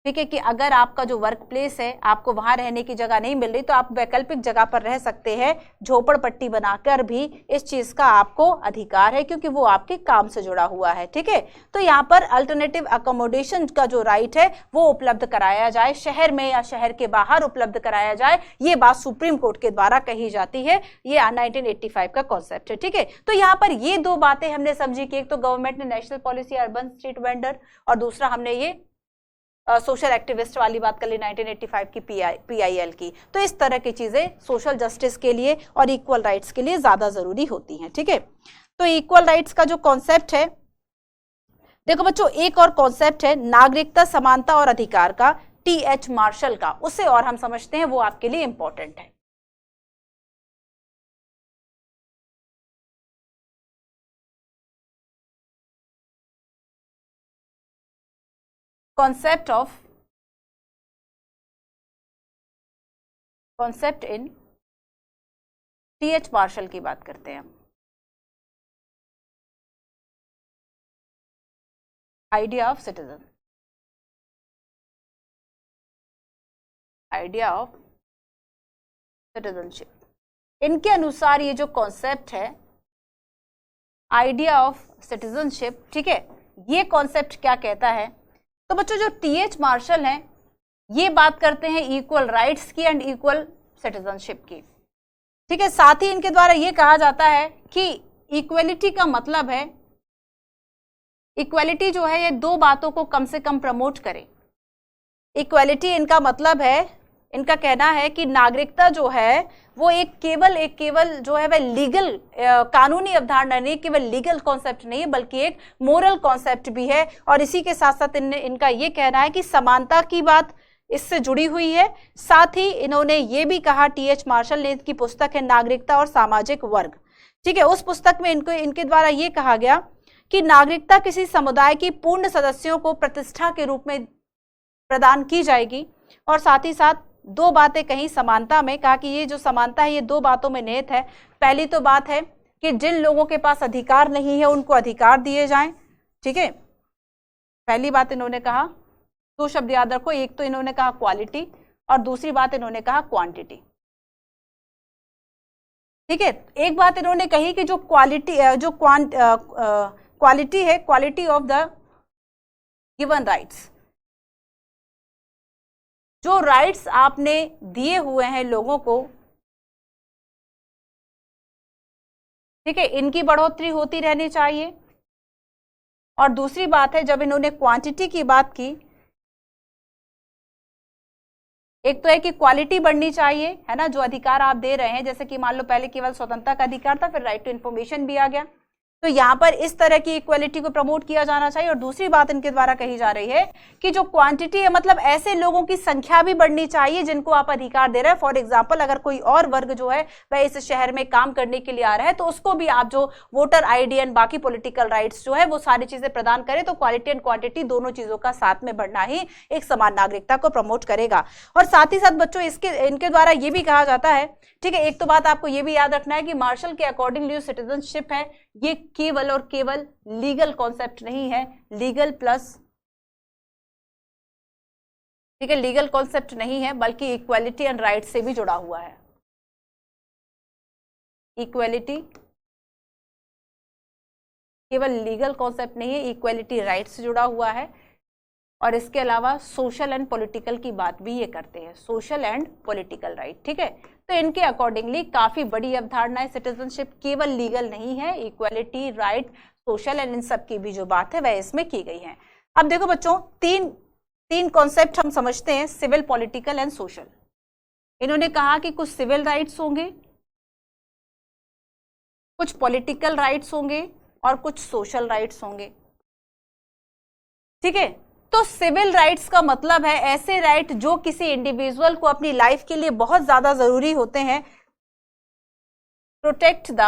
ठीक है, कि अगर आपका जो वर्क प्लेस है आपको वहां रहने की जगह नहीं मिल रही तो आप वैकल्पिक जगह पर रह सकते हैं, झोपड़पट्टी बनाकर भी, इस चीज का आपको अधिकार है क्योंकि वो आपके काम से जुड़ा हुआ है। ठीक है, तो यहाँ पर अल्टरनेटिव अकोमोडेशन का जो राइट है वो उपलब्ध कराया जाए, शहर में या शहर के बाहर उपलब्ध कराया जाए, ये बात सुप्रीम कोर्ट के द्वारा कही जाती है। ये 1985 का कॉन्सेप्ट है। ठीक है, तो यहाँ पर ये दो बातें हमने समझी कि एक तो गवर्नमेंट ने national policy urban street vendor, और दूसरा हमने ये सोशल एक्टिविस्ट वाली बात कर ली 1985 की पीआईएल की। तो इस तरह की चीजें सोशल जस्टिस के लिए और इक्वल राइट्स के लिए ज्यादा जरूरी होती हैं। ठीक है, तो इक्वल राइट्स का जो कॉन्सेप्ट है, देखो बच्चों एक और कॉन्सेप्ट है नागरिकता, समानता और अधिकार का, टीएच मार्शल का, उसे और हम समझते हैं, वो आपके लिए इंपॉर्टेंट है। concept in टीएच मार्शल की बात करते हैं हम। Idea of citizen, idea of citizenship, इनके अनुसार ये जो कॉन्सेप्ट है आइडिया ऑफ सिटीजनशिप, ठीक है, ये कॉन्सेप्ट क्या कहता है? तो बच्चों जो टीएच मार्शल हैं ये बात करते हैं इक्वल राइट्स की एंड इक्वल सिटीजनशिप की, ठीक है। साथ ही इनके द्वारा ये कहा जाता है कि इक्वलिटी का मतलब है, इक्वलिटी जो है ये दो बातों को कम से कम प्रमोट करे। इक्वलिटी इनका मतलब है, इनका कहना है कि नागरिकता जो है वो एक केवल जो है वह लीगल कानूनी अवधारणा नहीं, केवल लीगल कॉन्सेप्ट नहीं है, बल्कि एक मोरल कॉन्सेप्ट भी है। और इसी के साथ साथ इनका ये कहना है कि समानता की बात इससे जुड़ी हुई है। साथ ही इन्होंने ये भी कहा, टीएच मार्शल ने, की पुस्तक है नागरिकता और सामाजिक वर्ग, ठीक है, उस पुस्तक में इनके द्वारा ये कहा गया कि नागरिकता किसी समुदाय की पूर्ण सदस्यों को प्रतिष्ठा के रूप में प्रदान की जाएगी। और साथ ही साथ दो बातें कहीं समानता में, कहा कि ये जो समानता है ये दो बातों में निहित है। पहली तो बात है कि जिन लोगों के पास अधिकार नहीं है उनको अधिकार दिए जाएं, ठीक है, पहली बात इन्होंने कहा। दो शब्द याद रखो, एक तो इन्होंने कहा क्वालिटी और दूसरी बात इन्होंने कहा क्वांटिटी, ठीक है। एक बात इन्होंने कही कि जो क्वालिटी जो क्वालिटी है, quality of the given rights, जो राइट्स आपने दिए हुए हैं लोगों को, ठीक है, इनकी बढ़ोतरी होती रहनी चाहिए। और दूसरी बात है जब इन्होंने क्वांटिटी की बात की, एक तो है कि क्वालिटी बढ़नी चाहिए, है ना, जो अधिकार आप दे रहे हैं, जैसे कि मान लो पहले केवल स्वतंत्रता का अधिकार था, फिर राइट टू इन्फॉर्मेशन भी आ गया, तो यहाँ पर इस तरह की इक्वलिटी को प्रमोट किया जाना चाहिए। और दूसरी बात इनके द्वारा कही जा रही है कि जो क्वांटिटी है, मतलब ऐसे लोगों की संख्या भी बढ़नी चाहिए जिनको आप अधिकार दे रहे हैं। फॉर एग्जांपल, अगर कोई और वर्ग जो है वह इस शहर में काम करने के लिए आ रहा है तो उसको भी आप जो वोटर आईडी एंड बाकी पॉलिटिकल राइट्स जो है वो सारी चीजें प्रदान करें। तो क्वालिटी एंड क्वांटिटी दोनों चीजों का साथ में बढ़ना ही एक समान नागरिकता को प्रमोट करेगा। और साथ ही साथ बच्चों इनके द्वारा ये भी कहा जाता है, ठीक है, एक तो बात आपको ये भी याद रखना है कि मार्शल के अकॉर्डिंगली जो सिटीजनशिप है ये केवल और केवल लीगल कॉन्सेप्ट नहीं है, लीगल प्लस, ठीक है, लीगल कॉन्सेप्ट नहीं है, बल्कि इक्वालिटी एंड राइट से भी जुड़ा हुआ है। इक्वालिटी केवल लीगल कॉन्सेप्ट नहीं है, इक्वालिटी राइट से जुड़ा हुआ है। और इसके अलावा सोशल एंड पॉलिटिकल की बात भी ये करते हैं, सोशल एंड पॉलिटिकल राइट, ठीक है। तो इनके अकॉर्डिंगली काफी बड़ी अवधारणा है सिटीजनशिप, केवल लीगल नहीं है, equality, right, social and in सब की भी जो बात है वह इसमें की गई है। अब देखो बच्चों, तीन कॉन्सेप्ट हम समझते हैं, सिविल, पॉलिटिकल एंड सोशल। इन्होंने कहा कि कुछ सिविल राइट्स होंगे, कुछ पॉलिटिकल राइट्स होंगे और कुछ सोशल राइट्स होंगे, ठीक है। तो सिविल राइट्स का मतलब है ऐसे राइट जो किसी इंडिविजुअल को अपनी लाइफ के लिए बहुत ज्यादा जरूरी होते हैं। प्रोटेक्ट द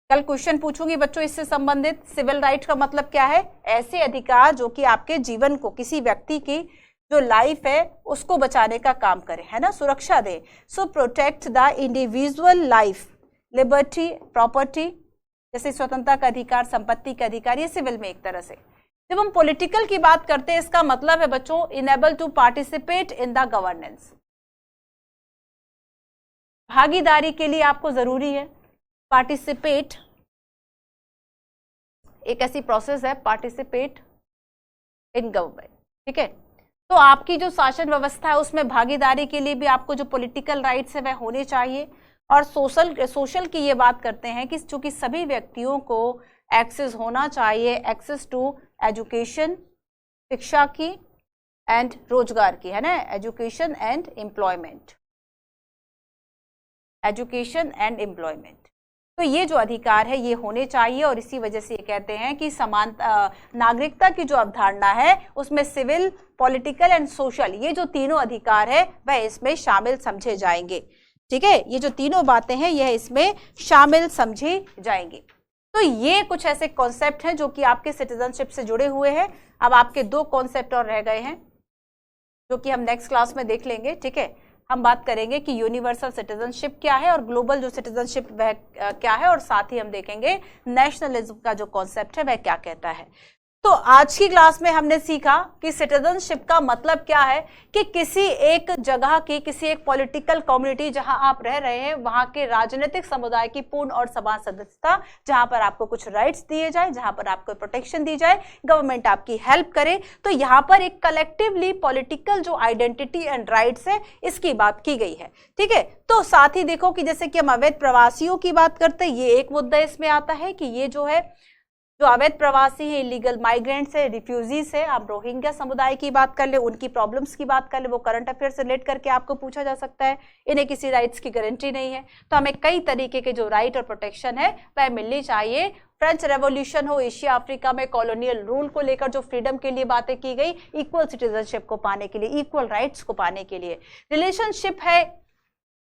कल क्वेश्चन पूछूंगी बच्चों इससे संबंधित। सिविल राइट का मतलब क्या है? ऐसे अधिकार जो कि आपके जीवन को, किसी व्यक्ति की जो लाइफ है उसको बचाने का काम करे, है ना, सुरक्षा दे। So protect the individual life, liberty, property, जैसे स्वतंत्रता का अधिकार, संपत्ति का अधिकार, ये सिविल में एक तरह से। जब हम पॉलिटिकल की बात करते हैं इसका मतलब है बच्चों enable to participate in the governance, भागीदारी के लिए आपको जरूरी है पार्टिसिपेट, एक ऐसी प्रोसेस है पार्टिसिपेट इन गवर्नमेंट, ठीक है। तो आपकी जो शासन व्यवस्था है उसमें भागीदारी के लिए भी आपको जो पॉलिटिकल राइट्स है वह होने चाहिए। और सोशल की ये बात करते हैं कि चूंकि सभी व्यक्तियों को एक्सेस होना चाहिए, एक्सेस टू एजुकेशन, शिक्षा की एंड रोजगार की, है ना, education and employment, education and employment. तो ये जो अधिकार है ये होने चाहिए। और इसी वजह से ये कहते हैं कि समान नागरिकता की जो अवधारणा है उसमें सिविल, पॉलिटिकल एंड सोशल, ये जो तीनों अधिकार है वह इसमें शामिल समझे जाएंगे, ठीक है। ये जो तीनों बातें हैं यह इसमें शामिल समझी जाएंगी। तो ये कुछ ऐसे कॉन्सेप्ट हैं जो कि आपके सिटीजनशिप से जुड़े हुए हैं। अब आपके दो कॉन्सेप्ट और रह गए हैं, जो कि हम नेक्स्ट क्लास में देख लेंगे, ठीक है। हम बात करेंगे कि यूनिवर्सल सिटीजनशिप क्या है और ग्लोबल जो सिटीजनशिप वह क्या है, और साथ ही हम देखेंगे नेशनलिज्म का जो कॉन्सेप्ट है वह क्या कहता है। तो आज की क्लास में हमने सीखा कि सिटीजनशिप का मतलब क्या है, कि किसी एक जगह की, किसी एक पॉलिटिकल कम्युनिटी जहां आप रह रहे हैं वहां के राजनीतिक समुदाय की पूर्ण और समान सदस्यता, जहां पर आपको कुछ राइट्स दिए जाए, जहां पर आपको प्रोटेक्शन दी जाए, गवर्नमेंट आपकी हेल्प करे। तो यहां पर एक कलेक्टिवली पॉलिटिकल जो आइडेंटिटी एंड राइट्स है इसकी बात की गई है, ठीक है। तो साथ ही देखो कि जैसे कि हम अवैध प्रवासियों की बात करते हैं, ये एक मुद्दा इसमें आता है कि ये जो है जो अवैध प्रवासी है, इलीगल माइग्रेंट्स है, रिफ्यूजीज है, आप रोहिंग्या समुदाय की बात कर ले, उनकी प्रॉब्लम्स की बात कर ले, वो करंट अफेयर से रिलेट करके आपको पूछा जा सकता है। इन्हें किसी राइट्स की गारंटी नहीं है, तो हमें कई तरीके के जो राइट और प्रोटेक्शन है वह मिलनी चाहिए। फ्रेंच रेवोल्यूशन हो, एशिया अफ्रीका में कॉलोनियल रूल को लेकर जो फ्रीडम के लिए बातें की गई, इक्वल सिटीजनशिप को पाने के लिए, इक्वल राइट्स को पाने के लिए। रिलेशनशिप है,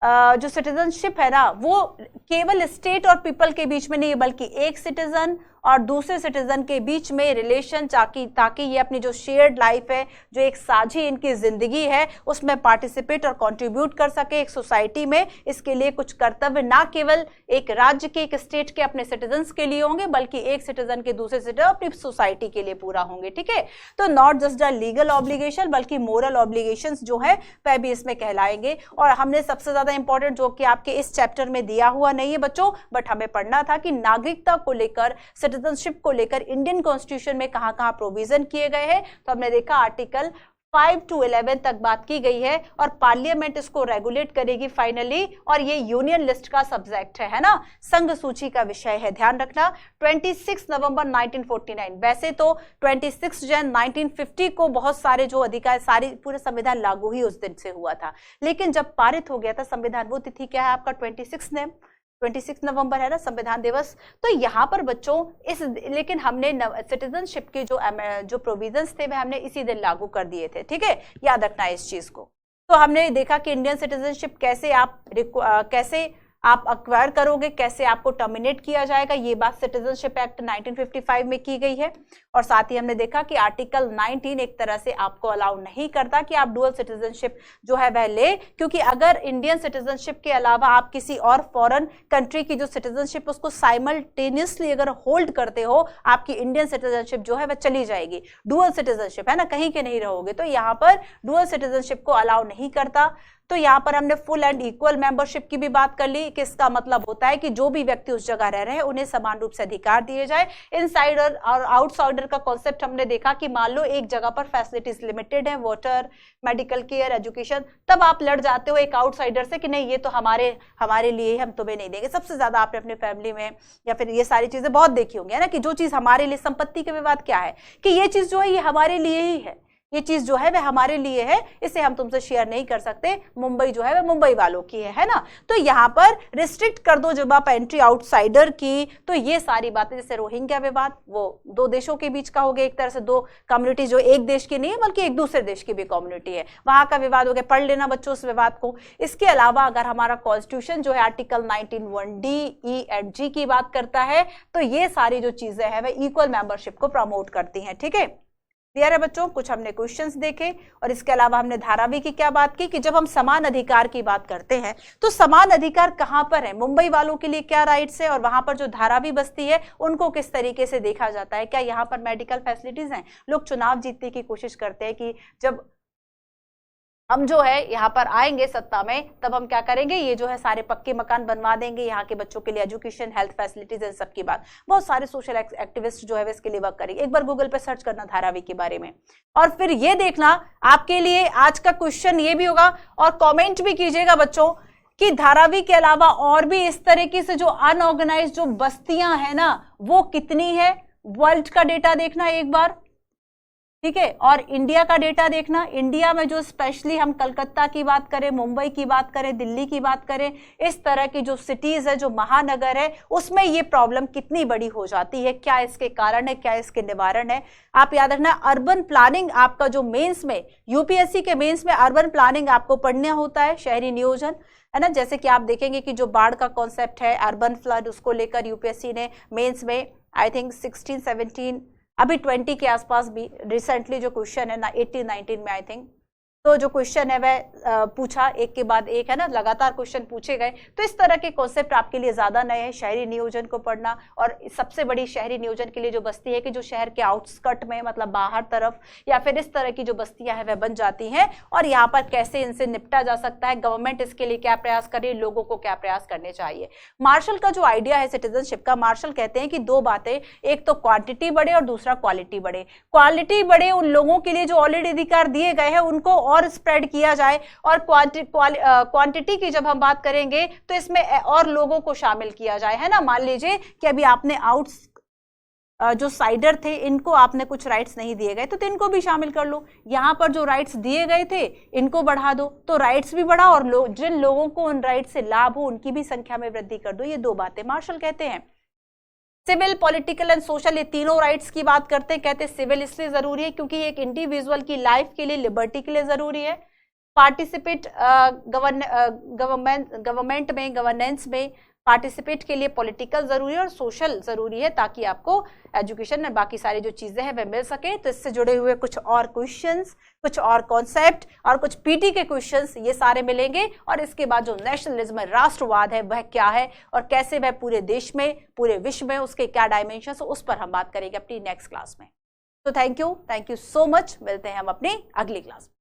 जो सिटीजनशिप है ना वो केवल स्टेट और पीपल के बीच में नहीं है, बल्कि एक सिटीजन और दूसरे सिटीजन के बीच में रिलेशन, ताकि ये अपनी जो शेयर्ड लाइफ है, जो एक साझी इनकी जिंदगी है, उसमें पार्टिसिपेट और कंट्रीब्यूट कर सके एक सोसाइटी में। इसके लिए कुछ कर्तव्य ना केवल एक राज्य के, एक स्टेट के अपने सिटीजन्स के लिए होंगे, बल्कि एक सिटीजन के दूसरे सिटीजन अपनी सोसाइटी के लिए पूरा होंगे, ठीक है। तो not just the legal obligation बल्कि मोरल ऑब्लिगेशंस जो है वह भी इसमें कहलाएंगे। और हमने सबसे ज्यादा इंपॉर्टेंट, जो कि आपके इस चैप्टर में दिया हुआ नहीं है बच्चों, बट हमें पढ़ना था कि नागरिकता को लेकर, सिटीजनशिप को लेकर इंडियन कॉन्स्टिट्यूशन में कहां-कहां प्रोविजन किए गए हैं। तो हमने देखा आर्टिकल 5 to 11 तक बात की गई है, और पार्लियामेंट इसको रेगुलेट करेगी फाइनली, और ये यूनियन लिस्ट का सब्जेक्ट है ना, संघ सूची का विषय है, ध्यान रखना। 26 नवंबर 1949, वैसे तो 26 जन 1950 को बहुत सारे जो अधिकार, सारी पूरे संविधान लागू ही उस दिन से हुआ था, लेकिन जब पारित हो गया था संविधान, वो तिथि क्या है आपका 26 नवंबर है ना संविधान दिवस। तो यहाँ पर बच्चों लेकिन हमने सिटीजनशिप के जो प्रोविजंस थे वह हमने इसी दिन लागू कर दिए थे, ठीक है, याद रखना इस चीज को। तो हमने देखा कि इंडियन सिटीजनशिप कैसे आप अक्वायर करोगे, कैसे आपको टर्मिनेट किया जाएगा, ये बात सिटीजनशिप एक्ट 1955 में की गई है। और साथ ही हमने देखा कि आर्टिकल 19 एक तरह से आपको अलाउ नहीं करता कि आप डुअल सिटीजनशिप जो है वह ले, क्योंकि अगर इंडियन सिटीजनशिप के अलावा आप किसी और फॉरेन कंट्री की जो सिटीजनशिप उसको साइमल्टेनियसली अगर होल्ड करते हो, आपकी इंडियन सिटीजनशिप जो है वह चली जाएगी। डुअल सिटीजनशिप है ना, कहीं के नहीं रहोगे। तो यहाँ पर डुअल सिटीजनशिप को अलाउ नहीं करता। तो यहाँ पर हमने फुल एंड इक्वल मेंबरशिप की भी बात कर ली, कि इसका मतलब होता है कि जो भी व्यक्ति उस जगह रह रहे हैं उन्हें समान रूप से अधिकार दिए जाए। इनसाइडर और आउटसाइडर का कॉन्सेप्ट हमने देखा कि मान लो एक जगह पर फैसिलिटीज लिमिटेड है, वाटर, मेडिकल केयर, एजुकेशन, तब आप लड़ जाते हो एक आउटसाइडर से कि नहीं ये तो हमारे लिए, हम तुम्हें नहीं देंगे। सबसे ज्यादा आपने अपने फैमिली में या फिर ये सारी चीजें बहुत देखी होंगी है ना, कि जो चीज हमारे लिए, संपत्ति के विवाद क्या है कि ये चीज जो है ये हमारे लिए ही है, ये चीज जो है वह हमारे लिए है, इसे हम तुमसे शेयर नहीं कर सकते, मुंबई जो है वह मुंबई वालों की है ना। तो यहाँ पर रिस्ट्रिक्ट कर दो जब आप एंट्री आउटसाइडर की। तो ये सारी बातें, जैसे रोहिंग्या विवाद, वो दो देशों के बीच का हो गया, एक तरह से दो कम्युनिटी जो एक देश की नहीं है बल्कि एक दूसरे देश की भी कम्युनिटी है, वहां का विवाद हो गया। पढ़ लेना बच्चों उस विवाद को। इसके अलावा अगर हमारा कॉन्स्टिट्यूशन जो है article 19 1D, E and G की बात करता है, तो ये सारी जो चीजें हैं वह इक्वल मेंबरशिप को प्रमोट करती हैं, ठीक है। क्लियर है बच्चों? कुछ हमने क्वेश्चंस देखे, और इसके अलावा हमने धारावी की क्या बात की कि जब हम समान अधिकार की बात करते हैं तो समान अधिकार कहां पर है, मुंबई वालों के लिए क्या राइट्स है, और वहां पर जो धारावी बस्ती है उनको किस तरीके से देखा जाता है। क्या यहाँ पर मेडिकल फैसिलिटीज हैं? लोग चुनाव जीतने की कोशिश करते हैं कि जब हम जो है यहाँ पर आएंगे सत्ता में तब हम क्या करेंगे, ये जो है सारे पक्के मकान बनवा देंगे, यहाँ के बच्चों के लिए एजुकेशन, हेल्थ फैसिलिटीज, इन सब की बात। बहुत सारे सोशल एक्टिविस्ट जो है इसके लिए वर्क करेंगे। एक बार गूगल पे सर्च करना धारावी के बारे में, और फिर ये देखना आपके लिए आज का क्वेश्चन ये भी होगा, और कॉमेंट भी कीजिएगा बच्चों कि धारावी के अलावा और भी इस तरीके से जो अनऑर्गेनाइज जो बस्तियां हैं ना वो कितनी है। वर्ल्ड का डेटा देखना एक बार, ठीक है, और इंडिया का डेटा देखना। इंडिया में जो स्पेशली हम कलकत्ता की बात करें, मुंबई की बात करें, दिल्ली की बात करें, इस तरह की जो सिटीज है, जो महानगर है, उसमें ये प्रॉब्लम कितनी बड़ी हो जाती है, क्या इसके कारण है, क्या इसके निवारण है। आप याद रखना, अर्बन प्लानिंग आपका जो मेंस में, यूपीएससी के मेंस में अर्बन प्लानिंग आपको पढ़ना होता है, शहरी नियोजन है ना। जैसे कि आप देखेंगे कि जो बाढ़ का कॉन्सेप्ट है, अर्बन फ्लड, उसको लेकर यूपीएससी ने मेंस में आई थिंक 16, 17, अभी 20 के आसपास भी रिसेंटली जो क्वेश्चन है ना 18, 19 में आई थिंक, तो जो क्वेश्चन है वह पूछा एक के बाद एक, है ना, लगातार क्वेश्चन पूछे गए। तो इस तरह के कॉन्सेप्ट आपके लिए ज्यादा नए हैं, शहरी नियोजन को पढ़ना। और सबसे बड़ी शहरी नियोजन के लिए जो बस्ती है कि जो शहर के आउटस्कर्ट में, मतलब बाहर तरफ या फिर इस तरह की जो बस्तियां हैं वह बन जाती हैं, और यहाँ पर कैसे इनसे निपटा जा सकता है, गवर्नमेंट इसके लिए क्या प्रयास कर रही है, लोगों को क्या प्रयास करने चाहिए। मार्शल का जो आइडिया है सिटीजनशिप का, मार्शल कहते हैं कि दो बातें, एक तो क्वांटिटी बढ़े और दूसरा क्वालिटी बढ़े। क्वालिटी बढ़े उन लोगों के लिए जो ऑलरेडी अधिकार दिए गए हैं उनको और स्प्रेड किया जाए, और क्वांटिटी की जब हम बात करेंगे तो इसमें और लोगों को शामिल किया जाए, है ना। मान लीजिए कि अभी आपने जो साइडर थे इनको आपने कुछ राइट्स नहीं दिए गए, तो इनको भी शामिल कर लो। यहां पर जो राइट्स दिए गए थे इनको बढ़ा दो, तो राइट्स भी बढ़ा, और जिन लोगों को उन राइट्स से लाभ हो उनकी भी संख्या में वृद्धि कर दो। ये दो बातें मार्शल कहते हैं। सिविल, पॉलिटिकल एंड सोशल, ये तीनों राइट्स की बात करते हैं। कहते हैं सिविल इसलिए जरूरी है क्योंकि एक इंडिविजुअल की लाइफ के लिए, लिबर्टी के लिए जरूरी है। पार्टिसिपेट गवर्नमेंट में, गवर्नेंस में पार्टिसिपेट के लिए पॉलिटिकल जरूरी है, और सोशल जरूरी है ताकि आपको एजुकेशन और बाकी सारी जो चीजें हैं वह मिल सके। तो इससे जुड़े हुए कुछ और क्वेश्चंस, कुछ और कॉन्सेप्ट और कुछ पीटी के क्वेश्चंस ये सारे मिलेंगे। और इसके बाद जो नेशनलिज्म है, राष्ट्रवाद है, वह क्या है और कैसे वह पूरे देश में, पूरे विश्व में उसके क्या डायमेंशंस, उस पर हम बात करेंगे अपनी नेक्स्ट क्लास में। तो थैंक यू सो मच। मिलते हैं हम अपनी अगली क्लास में।